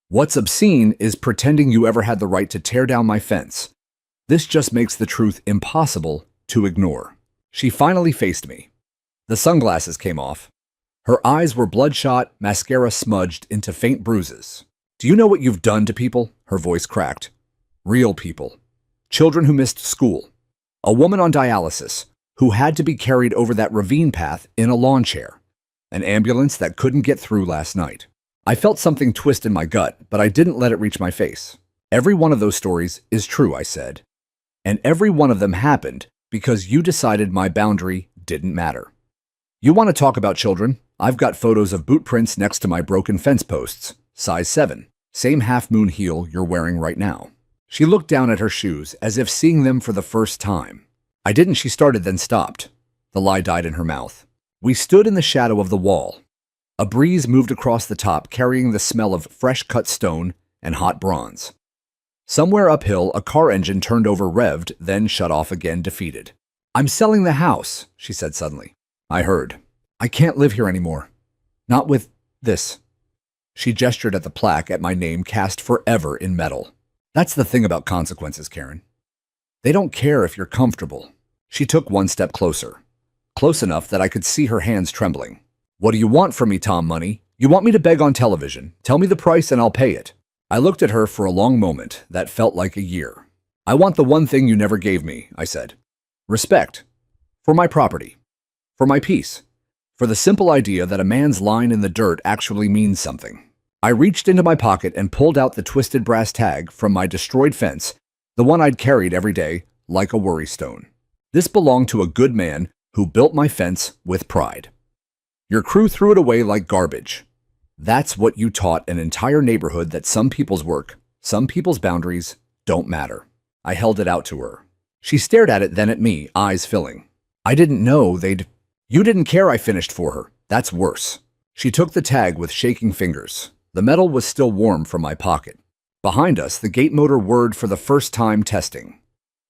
"What's obscene is pretending you ever had the right to tear down my fence. This just makes the truth impossible to ignore." She finally faced me. The sunglasses came off. Her eyes were bloodshot, mascara smudged into faint bruises. "Do you know what you've done to people?" Her voice cracked. "Real people. Children who missed school. A woman on dialysis who had to be carried over that ravine path in a lawn chair. An ambulance that couldn't get through last night." I felt something twist in my gut, but I didn't let it reach my face. "Every one of those stories is true," I said. "And every one of them happened because you decided my boundary didn't matter. You want to talk about children? I've got photos of boot prints next to my broken fence posts, size 7, same half-moon heel you're wearing right now." She looked down at her shoes as if seeing them for the first time. "I didn't," she started, then stopped. The lie died in her mouth. We stood in the shadow of the wall. A breeze moved across the top, carrying the smell of fresh-cut stone and hot bronze. Somewhere uphill, a car engine turned over, revved, then shut off again, defeated. "I'm selling the house," she said suddenly. I heard. "I can't live here anymore. Not with this." She gestured at the plaque at my name cast forever in metal. "That's the thing about consequences, Karen. They don't care if you're comfortable." She took one step closer. Close enough that I could see her hands trembling. "What do you want from me, Tom Money? You want me to beg on television? Tell me the price and I'll pay it." I looked at her for a long moment that felt like a year. "I want the one thing you never gave me," I said. "Respect. For my property. For my peace. For the simple idea that a man's line in the dirt actually means something." I reached into my pocket and pulled out the twisted brass tag from my destroyed fence, the one I'd carried every day like a worry stone. This belonged to a good man who built my fence with pride. Your crew threw it away like garbage. That's what you taught an entire neighborhood, that some people's work, some people's boundaries, don't matter. I held it out to her. She stared at it, then at me, eyes filling. "I didn't know they'd..." You didn't care I finished for her. That's worse. She took the tag with shaking fingers. The metal was still warm from my pocket. Behind us, the gate motor whirred for the first time testing.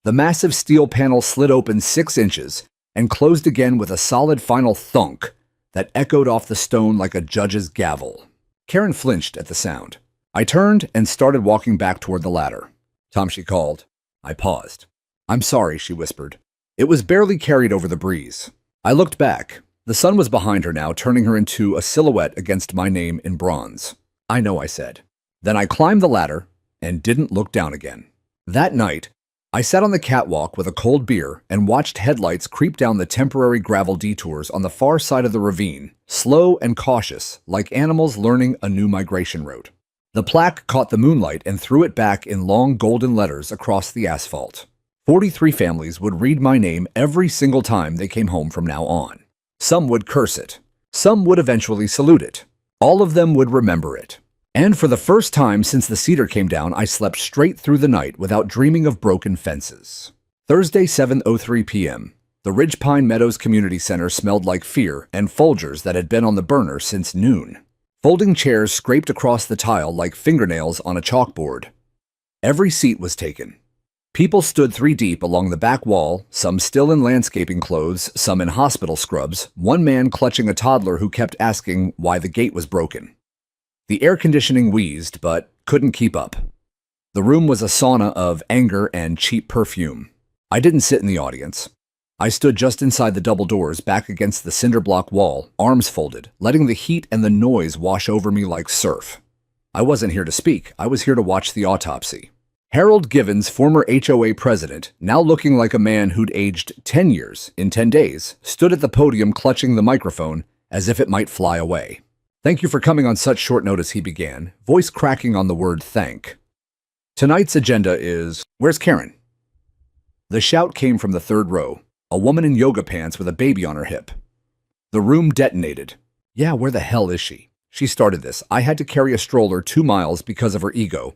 The massive steel panel slid open 6 inches and closed again with a solid final thunk that echoed off the stone like a judge's gavel. Karen flinched at the sound. I turned and started walking back toward the ladder. "Tom," she called. I paused. "I'm sorry," she whispered. It was barely carried over the breeze. I looked back. The sun was behind her now, turning her into a silhouette against my name in bronze. "I know," I said. Then I climbed the ladder and didn't look down again. That night, I sat on the catwalk with a cold beer and watched headlights creep down the temporary gravel detours on the far side of the ravine, slow and cautious, like animals learning a new migration route. The plaque caught the moonlight and threw it back in long golden letters across the asphalt. 43 families would read my name every single time they came home from now on. Some would curse it. Some would eventually salute it. All of them would remember it. And for the first time since the cedar came down, I slept straight through the night without dreaming of broken fences. Thursday, 7:03 p.m. The Ridge Pine Meadows Community Center smelled like fear and Folgers that had been on the burner since noon. Folding chairs scraped across the tile like fingernails on a chalkboard. Every seat was taken. People stood 3 deep along the back wall, some still in landscaping clothes, some in hospital scrubs, one man clutching a toddler who kept asking why the gate was broken. The air conditioning wheezed, but couldn't keep up. The room was a sauna of anger and cheap perfume. I didn't sit in the audience. I stood just inside the double doors, back against the cinder block wall, arms folded, letting the heat and the noise wash over me like surf. I wasn't here to speak. I was here to watch the autopsy. Harold Givens, former HOA president, now looking like a man who'd aged 10 years in 10 days, stood at the podium clutching the microphone as if it might fly away. "Thank you for coming on such short notice," he began, voice cracking on the word thank. "Tonight's agenda is, where's Karen?" The shout came from the third row, a woman in yoga pants with a baby on her hip. The room detonated. "Yeah, where the hell is she? She started this. I had to carry a stroller 2 miles because of her ego.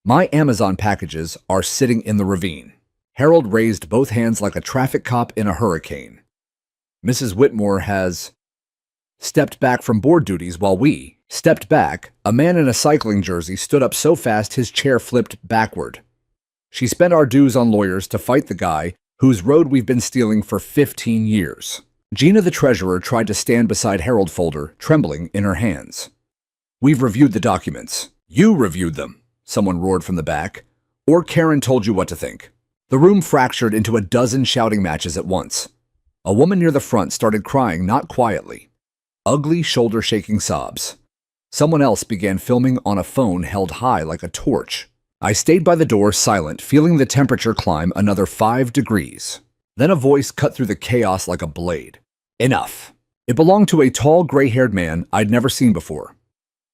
My Amazon packages are sitting in the ravine." Harold raised both hands like a traffic cop in a hurricane. "Mrs. Whitmore has stepped back from board duties while we stepped back." A man in a cycling jersey stood up so fast his chair flipped backward. "She spent our dues on lawyers to fight the guy whose road we've been stealing for 15 years. Gina, the treasurer, tried to stand beside Harold Folder, trembling in her hands. "We've reviewed the documents." "You reviewed them," someone roared from the back. "Or Karen told you what to think." The room fractured into a dozen shouting matches at once. A woman near the front started crying, not quietly. Ugly, shoulder-shaking sobs. Someone else began filming on a phone held high like a torch. I stayed by the door, silent, feeling the temperature climb another 5 degrees. Then a voice cut through the chaos like a blade. "Enough." It belonged to a tall, gray-haired man I'd never seen before.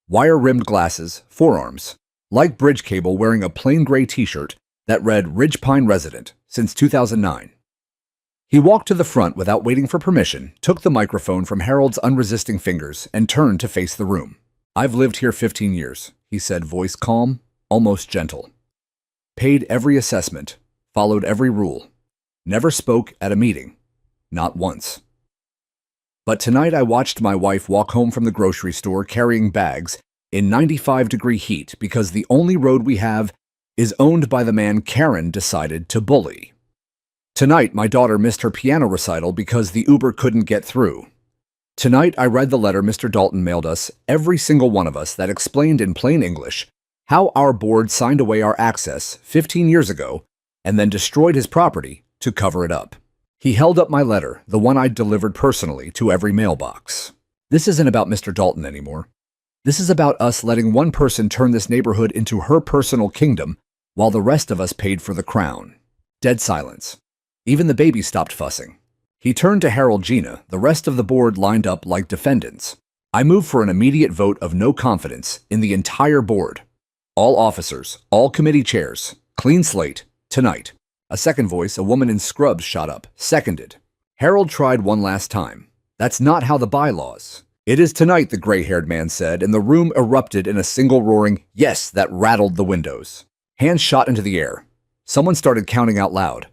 Wire-rimmed glasses, forearms, like bridge cable, wearing a plain gray t-shirt that read Ridge Pine Resident since 2009. He walked to the front without waiting for permission, took the microphone from Harold's unresisting fingers, and turned to face the room. "I've lived here 15 years, he said, voice calm, almost gentle. "Paid every assessment, followed every rule. Never spoke at a meeting. Not once. But tonight I watched my wife walk home from the grocery store carrying bags in 95-degree heat because the only road we have is owned by the man Karen decided to bully. Tonight, my daughter missed her piano recital because the Uber couldn't get through. Tonight, I read the letter Mr. Dalton mailed us, every single one of us, that explained in plain English how our board signed away our access 15 years ago and then destroyed his property to cover it up. He held up my letter, the one I'd delivered personally to every mailbox. This isn't about Mr. Dalton anymore. This is about us letting one person turn this neighborhood into her personal kingdom while the rest of us paid for the crown." Dead silence. Even the baby stopped fussing. He turned to Harold, Gina, the rest of the board lined up like defendants. I moved for an immediate vote of no confidence in the entire board. All officers, all committee chairs, clean slate, tonight. A second voice, a woman in scrubs, shot up. Seconded. Harold tried one last time. "That's not how the bylaws." "It is tonight," the gray-haired man said, and the room erupted in a single roaring yes that rattled the windows. Hands shot into the air. Someone started counting out loud.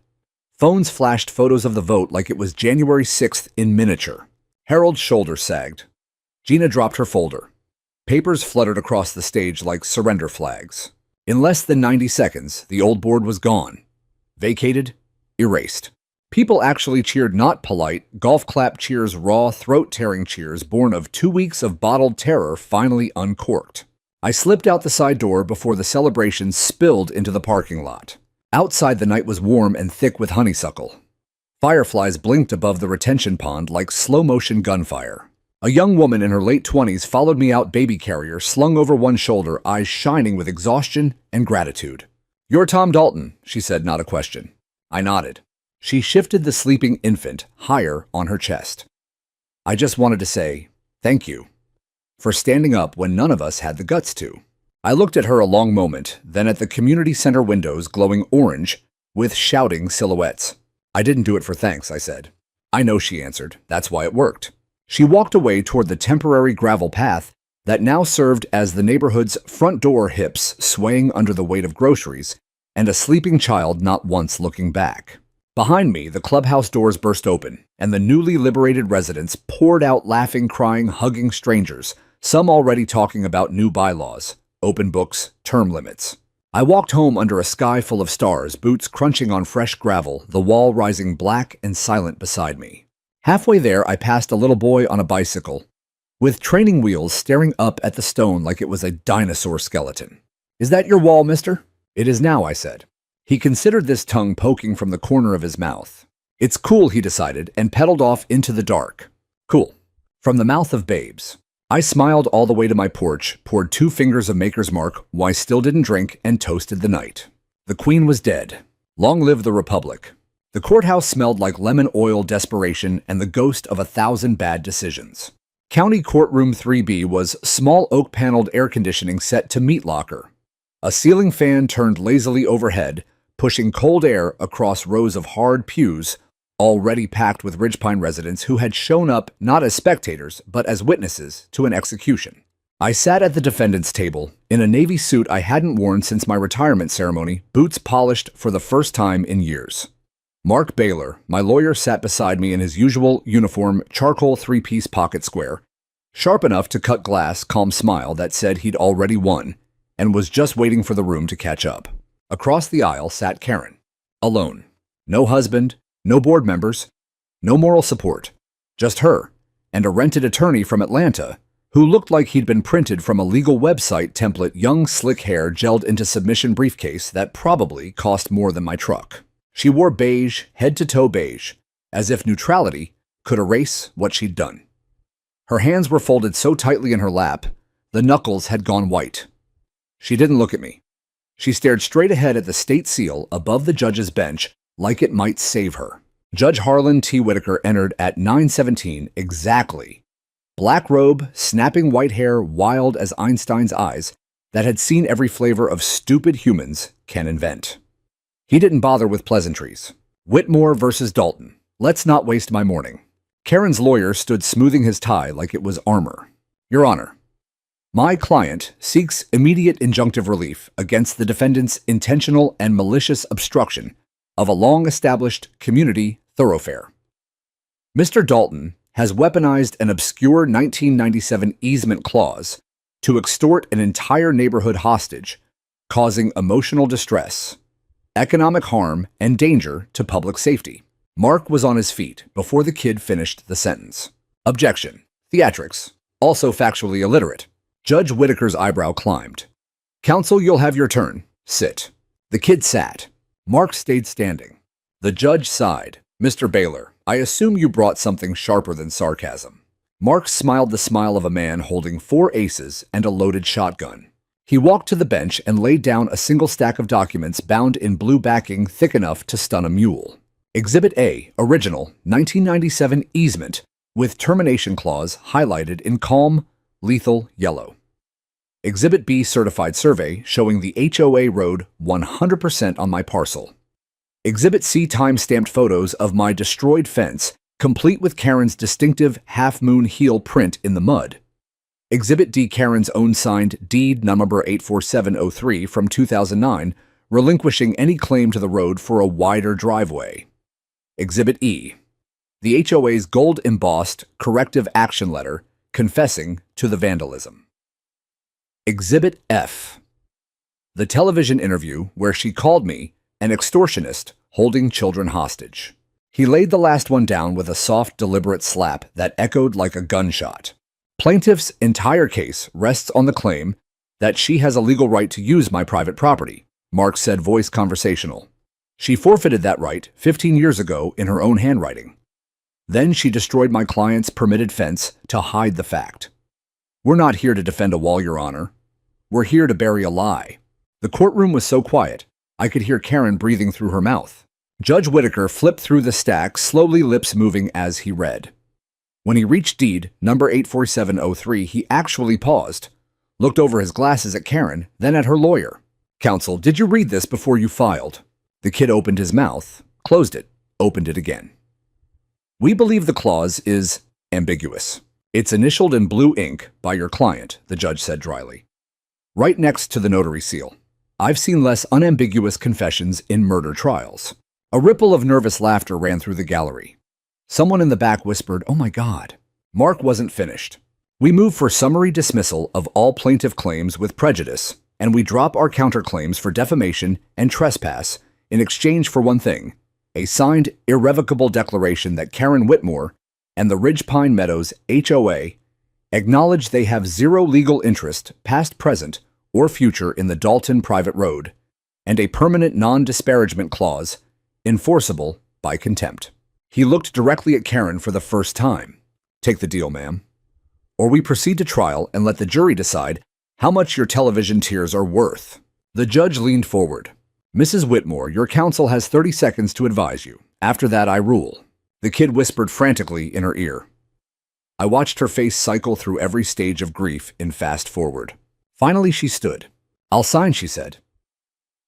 Phones flashed photos of the vote like it was January 6th in miniature. Harold's shoulder sagged. Gina dropped her folder. Papers fluttered across the stage like surrender flags. In less than 90 seconds, the old board was gone. Vacated, erased. People actually cheered not polite, golf clap cheers, raw, throat-tearing cheers born of 2 weeks of bottled terror finally uncorked. I slipped out the side door before the celebration spilled into the parking lot. Outside, the night was warm and thick with honeysuckle. Fireflies blinked above the retention pond like slow-motion gunfire. A young woman in her late 20s followed me out baby carrier, slung over one shoulder, eyes shining with exhaustion and gratitude. "You're Tom Dalton," she said, not a question. I nodded. She shifted the sleeping infant higher on her chest. I just wanted to say, thank you, for standing up when none of us had the guts to. I looked at her a long moment, then at the community center windows glowing orange with shouting silhouettes. "I didn't do it for thanks," I said. "I know," she answered. "That's why it worked." She walked away toward the temporary gravel path that now served as the neighborhood's front door, hips swaying under the weight of groceries, and a sleeping child not once looking back. Behind me, the clubhouse doors burst open, and the newly liberated residents poured out laughing, crying, hugging strangers, some already talking about new bylaws, open books, term limits. I walked home under a sky full of stars, boots crunching on fresh gravel, the wall rising black and silent beside me. Halfway there, I passed a little boy on a bicycle, with training wheels staring up at the stone like it was a dinosaur skeleton. "Is that your wall, mister?" "It is now," I said. He considered this tongue poking from the corner of his mouth. "It's cool," he decided, and pedaled off into the dark. "Cool." From the mouth of babes. I smiled all the way to my porch, poured 2 fingers of Maker's Mark, why still didn't drink, and toasted the night. The Queen was dead. Long live the Republic. The courthouse smelled like lemon oil desperation and the ghost of 1,000 bad decisions. County Courtroom 3B was small oak-paneled air conditioning set to meat locker. A ceiling fan turned lazily overhead, pushing cold air across rows of hard pews, already packed with Ridgepine residents who had shown up not as spectators, but as witnesses to an execution. I sat at the defendant's table, in a navy suit I hadn't worn since my retirement ceremony, boots polished for the first time in years. Mark Baylor, my lawyer, sat beside me in his usual uniform charcoal 3-piece pocket square, sharp enough to cut glass, calm smile that said he'd already won, and was just waiting for the room to catch up. Across the aisle sat Karen, alone. No husband, no board members, no moral support. Just her, and a rented attorney from Atlanta, who looked like he'd been printed from a legal website template, young slick hair gelled into submission briefcase that probably cost more than my truck. She wore beige, head-to-toe beige, as if neutrality could erase what she'd done. Her hands were folded so tightly in her lap, the knuckles had gone white. She didn't look at me. She stared straight ahead at the state seal above the judge's bench like it might save her. Judge Harlan T. Whitaker entered at 9:17 exactly. Black robe, snapping white hair, wild as Einstein's eyes, that had seen every flavor of stupid humans can invent. He didn't bother with pleasantries. Whitmore versus Dalton. Let's not waste my morning. Karen's lawyer stood smoothing his tie like it was armor. "Your Honor, my client seeks immediate injunctive relief against the defendant's intentional and malicious obstruction of a long-established community thoroughfare. Mr. Dalton has weaponized an obscure 1997 easement clause to extort an entire neighborhood hostage, causing emotional distress, economic harm, and danger to public safety." Mark was on his feet before the kid finished the sentence. "Objection. Theatrics. Also factually illiterate." Judge Whitaker's eyebrow climbed. "Counsel, you'll have your turn. Sit." The kid sat. Mark stayed standing. The judge sighed. "Mr. Baylor, I assume you brought something sharper than sarcasm." Mark smiled the smile of a man holding 4 aces and a loaded shotgun. He walked to the bench and laid down a single stack of documents bound in blue backing thick enough to stun a mule. Exhibit A, original, 1997 easement, with termination clause highlighted in calm, lethal yellow. Exhibit B, certified survey showing the HOA road 100% on my parcel. Exhibit C, time-stamped photos of my destroyed fence, complete with Karen's distinctive half-moon heel print in the mud. Exhibit D, Karen's own signed deed number 84703 from 2009, relinquishing any claim to the road for a wider driveway. Exhibit E, The HOA's gold-embossed corrective action letter confessing to the vandalism. Exhibit F. The television interview where she called me an extortionist holding children hostage. He laid the last one down with a soft, deliberate slap that echoed like a gunshot. Plaintiff's entire case rests on the claim that she has a legal right to use my private property, Mark said, voice conversational. She forfeited that right 15 years ago in her own handwriting. Then she destroyed my client's permitted fence to hide the fact. We're not here to defend a wall, Your Honor. We're here to bury a lie. The courtroom was so quiet, I could hear Karen breathing through her mouth. Judge Whitaker flipped through the stack, slowly, lips moving as he read. When he reached deed number 84703, he actually paused, looked over his glasses at Karen, then at her lawyer. Counsel, did you read this before you filed? The kid opened his mouth, closed it, opened it again. We believe the clause is ambiguous. It's initialed in blue ink by your client, the judge said dryly, right next to the notary seal. I've seen less unambiguous confessions in murder trials. A ripple of nervous laughter ran through the gallery. Someone in the back whispered, "Oh my God." Mark wasn't finished. We move for summary dismissal of all plaintiff claims with prejudice, and we drop our counterclaims for defamation and trespass in exchange for one thing: a signed, irrevocable declaration that Karen Whitmore and the Ridge Pine Meadows HOA acknowledge they have zero legal interest, past, present, or future in the Dalton private road, and a permanent non-disparagement clause enforceable by contempt. He looked directly at Karen for the first time. Take the deal, ma'am. Or we proceed to trial and let the jury decide how much your television tears are worth. The judge leaned forward. Mrs. Whitmore, your counsel has 30 seconds to advise you. After that, I rule. The kid whispered frantically in her ear. I watched her face cycle through every stage of grief in fast forward. Finally, she stood. I'll sign, she said.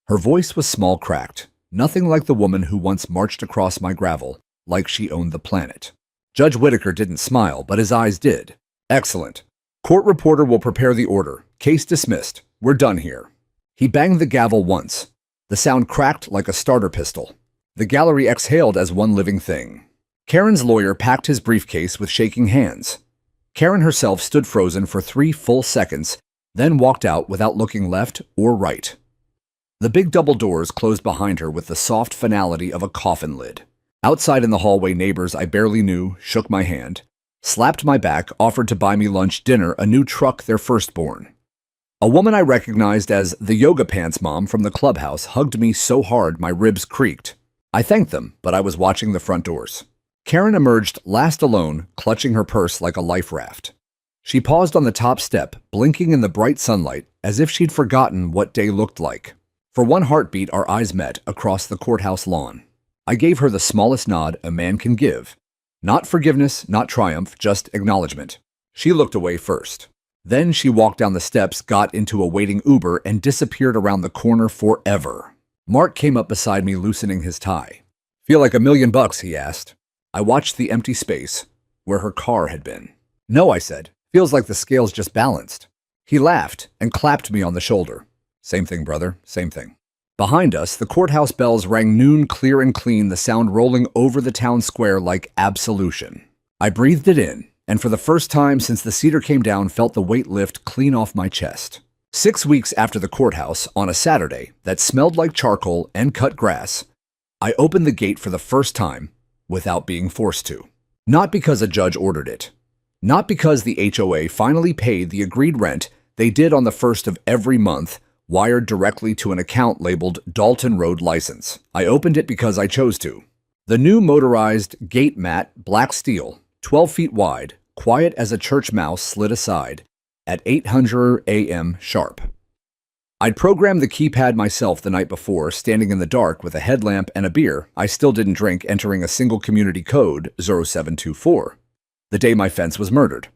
Her voice was small, cracked, nothing like the woman who once marched across my gravel like she owned the planet. Judge Whitaker didn't smile, but his eyes did. Excellent. Court reporter will prepare the order. Case dismissed. We're done here. He banged the gavel once. The sound cracked like a starter pistol. The gallery exhaled as one living thing. Karen's lawyer packed his briefcase with shaking hands. Karen herself stood frozen for 3 full seconds, then walked out without looking left or right. The big double doors closed behind her with the soft finality of a coffin lid. Outside in the hallway, neighbors I barely knew shook my hand, slapped my back, offered to buy me lunch, dinner, a new truck, their firstborn. A woman I recognized as the yoga pants mom from the clubhouse hugged me so hard my ribs creaked. I thanked them, but I was watching the front doors. Karen emerged last alone, clutching her purse like a life raft. She paused on the top step, blinking in the bright sunlight as if she'd forgotten what day looked like. For one heartbeat, our eyes met across the courthouse lawn. I gave her the smallest nod a man can give. Not forgiveness, not triumph, just acknowledgement. She looked away first. Then she walked down the steps, got into a waiting Uber, and disappeared around the corner forever. Mark came up beside me, loosening his tie. Feel like $1 million, he asked. I watched the empty space where her car had been. No, I said. Feels like the scales just balanced. He laughed and clapped me on the shoulder. Same thing, brother, same thing. Behind us, the courthouse bells rang noon clear and clean, the sound rolling over the town square like absolution. I breathed it in, and for the first time since the cedar came down, felt the weight lift clean off my chest. 6 weeks after the courthouse, on a Saturday that smelled like charcoal and cut grass, I opened the gate for the first time without being forced to. Not because a judge ordered it. Not because the HOA finally paid the agreed rent they did on the first of every month, wired directly to an account labeled Dalton Road License. I opened it because I chose to. The new motorized gate mat, black steel, 12 feet wide, quiet as a church mouse, slid aside at 800 a.m. sharp. I'd programmed the keypad myself the night before, standing in the dark with a headlamp and a beer I still didn't drink, entering a single community code, 0724, the day my fence was murdered.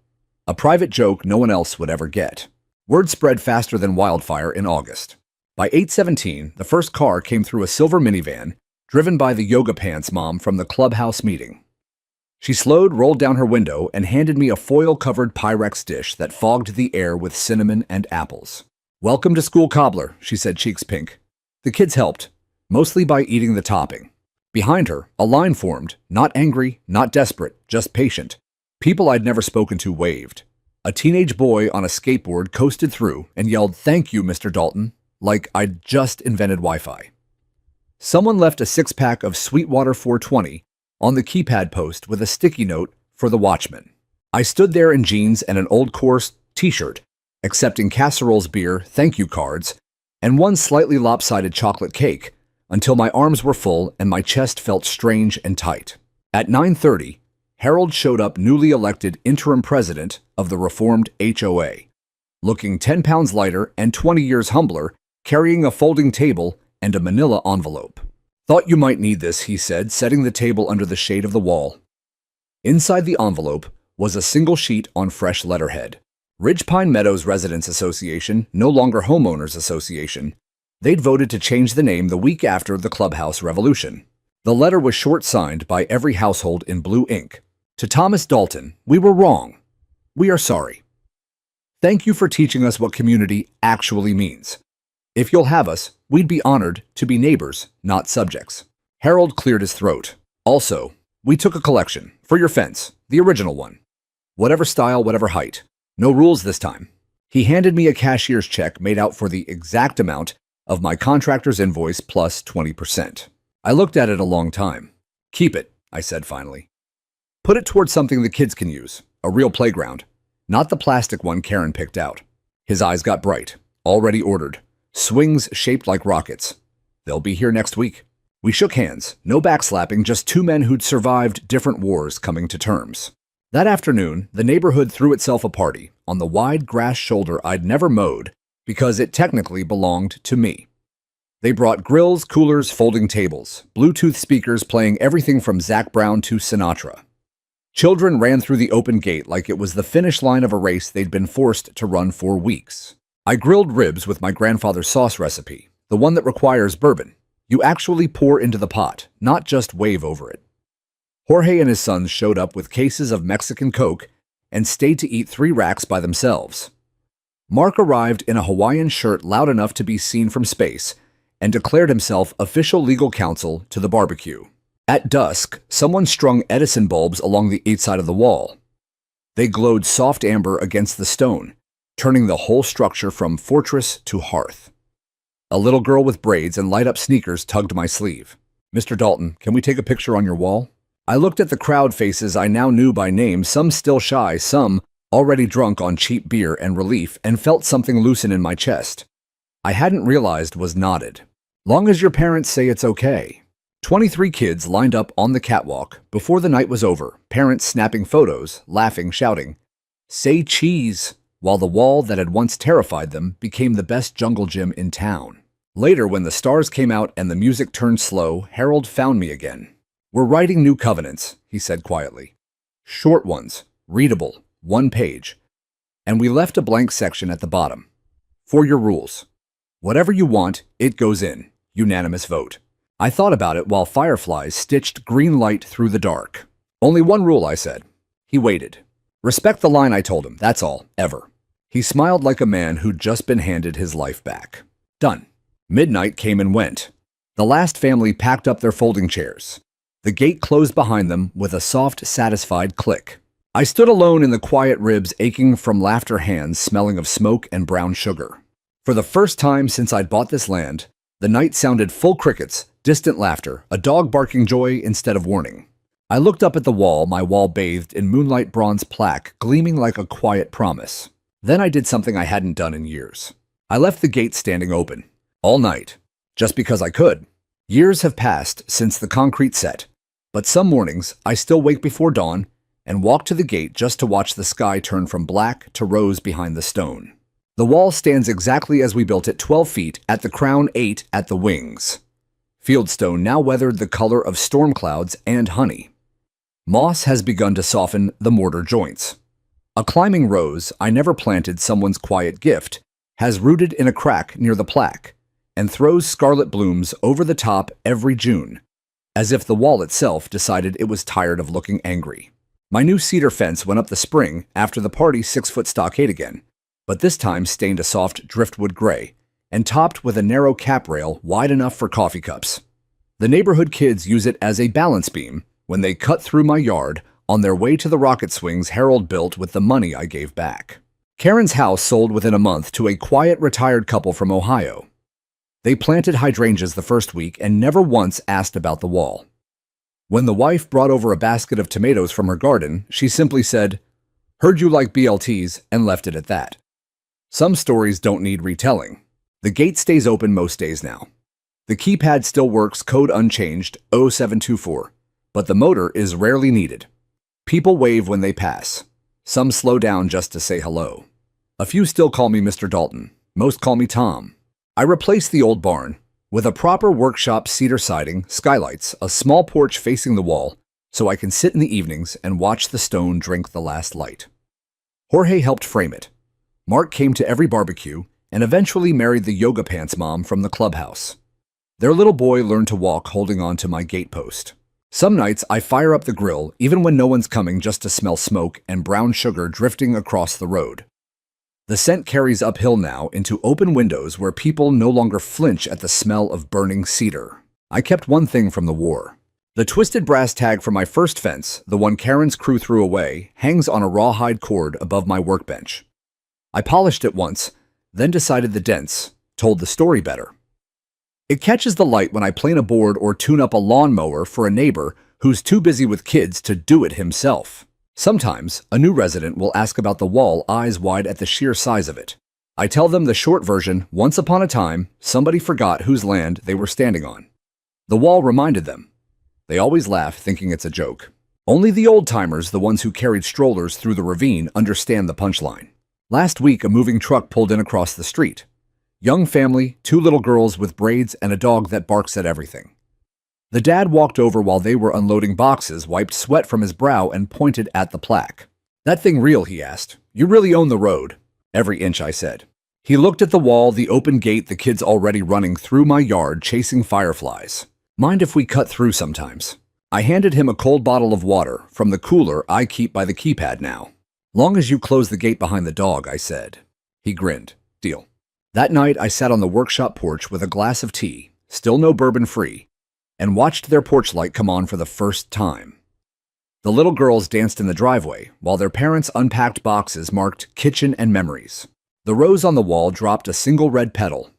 A private joke no one else would ever get. Word spread faster than wildfire in August. By 8:17, the first car came through a silver minivan, driven by the yoga pants mom from the clubhouse meeting. She slowed, rolled down her window, and handed me a foil-covered Pyrex dish that fogged the air with cinnamon and apples. Welcome to school, cobbler, she said, cheeks pink. The kids helped, mostly by eating the topping. Behind her, a line formed, not angry, not desperate, just patient. People I'd never spoken to waved. A teenage boy on a skateboard coasted through and yelled, "Thank you, Mr. Dalton," like I'd just invented Wi-Fi. Someone left a six-pack of Sweetwater 420 on the keypad post with a sticky note for the watchman. I stood there in jeans and an old course t-shirt, accepting casseroles, beer, thank you cards, and one slightly lopsided chocolate cake until my arms were full and my chest felt strange and tight. At 9:30, Harold showed up, newly elected interim president of the reformed HOA, looking 10 pounds lighter and 20 years humbler, carrying a folding table and a manila envelope. "Thought you might need this," he said, setting the table under the shade of the wall. Inside the envelope was a single sheet on fresh letterhead. Ridge Pine Meadows Residents Association, no longer Homeowners Association. They'd voted to change the name the week after the clubhouse revolution. The letter was short-signed by every household in blue ink. "To Thomas Dalton, we were wrong. We are sorry. Thank you for teaching us what community actually means. If you'll have us, we'd be honored to be neighbors, not subjects." Harold cleared his throat. "Also, we took a collection for your fence, the original one. Whatever style, whatever height. No rules this time." He handed me a cashier's check made out for the exact amount of my contractor's invoice plus 20%. I looked at it a long time. "Keep it," I said finally. "Put it towards something the kids can use, a real playground, not the plastic one Karen picked out." His eyes got bright. "Already ordered. Swings shaped like rockets. They'll be here next week." We shook hands, no backslapping, just two men who'd survived different wars coming to terms. That afternoon, the neighborhood threw itself a party on the wide grass shoulder I'd never mowed because it technically belonged to me. They brought grills, coolers, folding tables, Bluetooth speakers playing everything from Zac Brown to Sinatra. Children ran through the open gate like it was the finish line of a race they'd been forced to run for weeks. I grilled ribs with my grandfather's sauce recipe, the one that requires bourbon. You actually pour into the pot, not just wave over it. Jorge and his sons showed up with cases of Mexican Coke and stayed to eat 3 racks by themselves. Mark arrived in a Hawaiian shirt loud enough to be seen from space and declared himself official legal counsel to the barbecue. At dusk, someone strung Edison bulbs along the outside of the wall. They glowed soft amber against the stone, turning the whole structure from fortress to hearth. A little girl with braids and light-up sneakers tugged my sleeve. "Mr. Dalton, can we take a picture on your wall?" I looked at the crowd faces I now knew by name, some still shy, some already drunk on cheap beer and relief, and felt something loosen in my chest. I hadn't realized was knotted. "Long as your parents say it's okay." 23 kids lined up on the catwalk before the night was over, parents snapping photos, laughing, shouting, "Say cheese," while the wall that had once terrified them became the best jungle gym in town. Later, when the stars came out and the music turned slow, Harold found me again. "We're writing new covenants," he said quietly. "Short ones, readable, 1 page. And we left a blank section at the bottom. For your rules. Whatever you want, it goes in. Unanimous vote." I thought about it while fireflies stitched green light through the dark. "Only one rule," I said. He waited. "Respect the line I told him, that's all, ever." He smiled like a man who'd just been handed his life back. Done. Midnight came and went. The last family packed up their folding chairs. The gate closed behind them with a soft, satisfied click. I stood alone in the quiet, ribs aching from laughter, hands smelling of smoke and brown sugar. For the first time since I'd bought this land, the night sounded full crickets, distant laughter, a dog barking joy instead of warning. I looked up at the wall, my wall bathed in moonlight bronze plaque, gleaming like a quiet promise. Then I did something I hadn't done in years. I left the gate standing open. All night. Just because I could. Years have passed since the concrete set, but some mornings I still wake before dawn and walk to the gate just to watch the sky turn from black to rose behind the stone. The wall stands exactly as we built it, 12 feet at the crown, 8 at the wings. Fieldstone now weathered the color of storm clouds and honey. Moss has begun to soften the mortar joints. A climbing rose I never planted, someone's quiet gift, has rooted in a crack near the plaque and throws scarlet blooms over the top every June, as if the wall itself decided it was tired of looking angry. My new cedar fence went up the spring after the party 6-foot stockade again, but this time stained a soft driftwood gray and topped with a narrow cap rail wide enough for coffee cups. The neighborhood kids use it as a balance beam when they cut through my yard on their way to the rocket swings Harold built with the money I gave back. Karen's house sold within a month to a quiet retired couple from Ohio. They planted hydrangeas the first week and never once asked about the wall. When the wife brought over a basket of tomatoes from her garden, she simply said, "Heard you like BLTs," and left it at that. Some stories don't need retelling. The gate stays open most days now. The keypad still works, code unchanged, 0724, but the motor is rarely needed. People wave when they pass. Some slow down just to say hello. A few still call me Mr. Dalton. Most call me Tom. I replaced the old barn with a proper workshop cedar siding, skylights, a small porch facing the wall, so I can sit in the evenings and watch the stone drink the last light. Jorge helped frame it. Mark came to every barbecue and eventually married the yoga pants mom from the clubhouse. Their little boy learned to walk holding on to my gatepost. Some nights I fire up the grill even when no one's coming, just to smell smoke and brown sugar drifting across the road. The scent carries uphill now into open windows where people no longer flinch at the smell of burning cedar. I kept one thing from the war. The twisted brass tag for my first fence, the one Karen's crew threw away, hangs on a rawhide cord above my workbench. I polished it once, then decided the dents told the story better. It catches the light when I plane a board or tune up a lawnmower for a neighbor who's too busy with kids to do it himself. Sometimes, a new resident will ask about the wall, eyes wide at the sheer size of it. I tell them the short version: once upon a time, somebody forgot whose land they were standing on. The wall reminded them. They always laugh, thinking it's a joke. Only the old-timers, the ones who carried strollers through the ravine, understand the punchline. Last week, a moving truck pulled in across the street. Young family, 2 little girls with braids, and a dog that barks at everything. The dad walked over while they were unloading boxes, wiped sweat from his brow, and pointed at the plaque. "That thing real?" he asked. "You really own the road?" "Every inch," I said. He looked at the wall, the open gate, the kids already running through my yard chasing fireflies. "Mind if we cut through sometimes?" I handed him a cold bottle of water from the cooler I keep by the keypad now. "Long as you close the gate behind the dog," I said. He grinned. "Deal." That night, I sat on the workshop porch with a glass of tea, still no bourbon free, and watched their porch light come on for the first time. The little girls danced in the driveway, while their parents unpacked boxes marked kitchen and memories. The rose on the wall dropped a single red petal.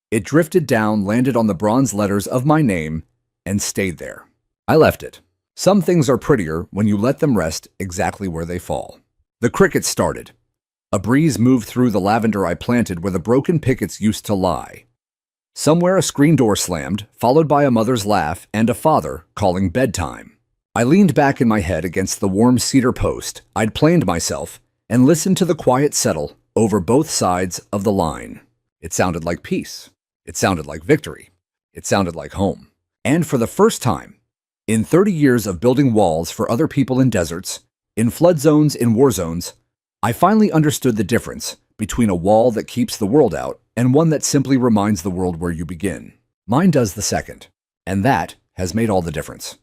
It drifted down, landed on the bronze letters of my name, and stayed there. I left it. Some things are prettier when you let them rest exactly where they fall. The crickets started. A breeze moved through the lavender I planted where the broken pickets used to lie. Somewhere a screen door slammed, followed by a mother's laugh and a father calling bedtime. I leaned back in my head against the warm cedar post I'd planed myself and listened to the quiet settle over both sides of the line. It sounded like peace. It sounded like victory. It sounded like home. And for the first time, in 30 years of building walls for other people in deserts, in flood zones, in war zones, I finally understood the difference between a wall that keeps the world out and one that simply reminds the world where you begin. Mine does the second, and that has made all the difference.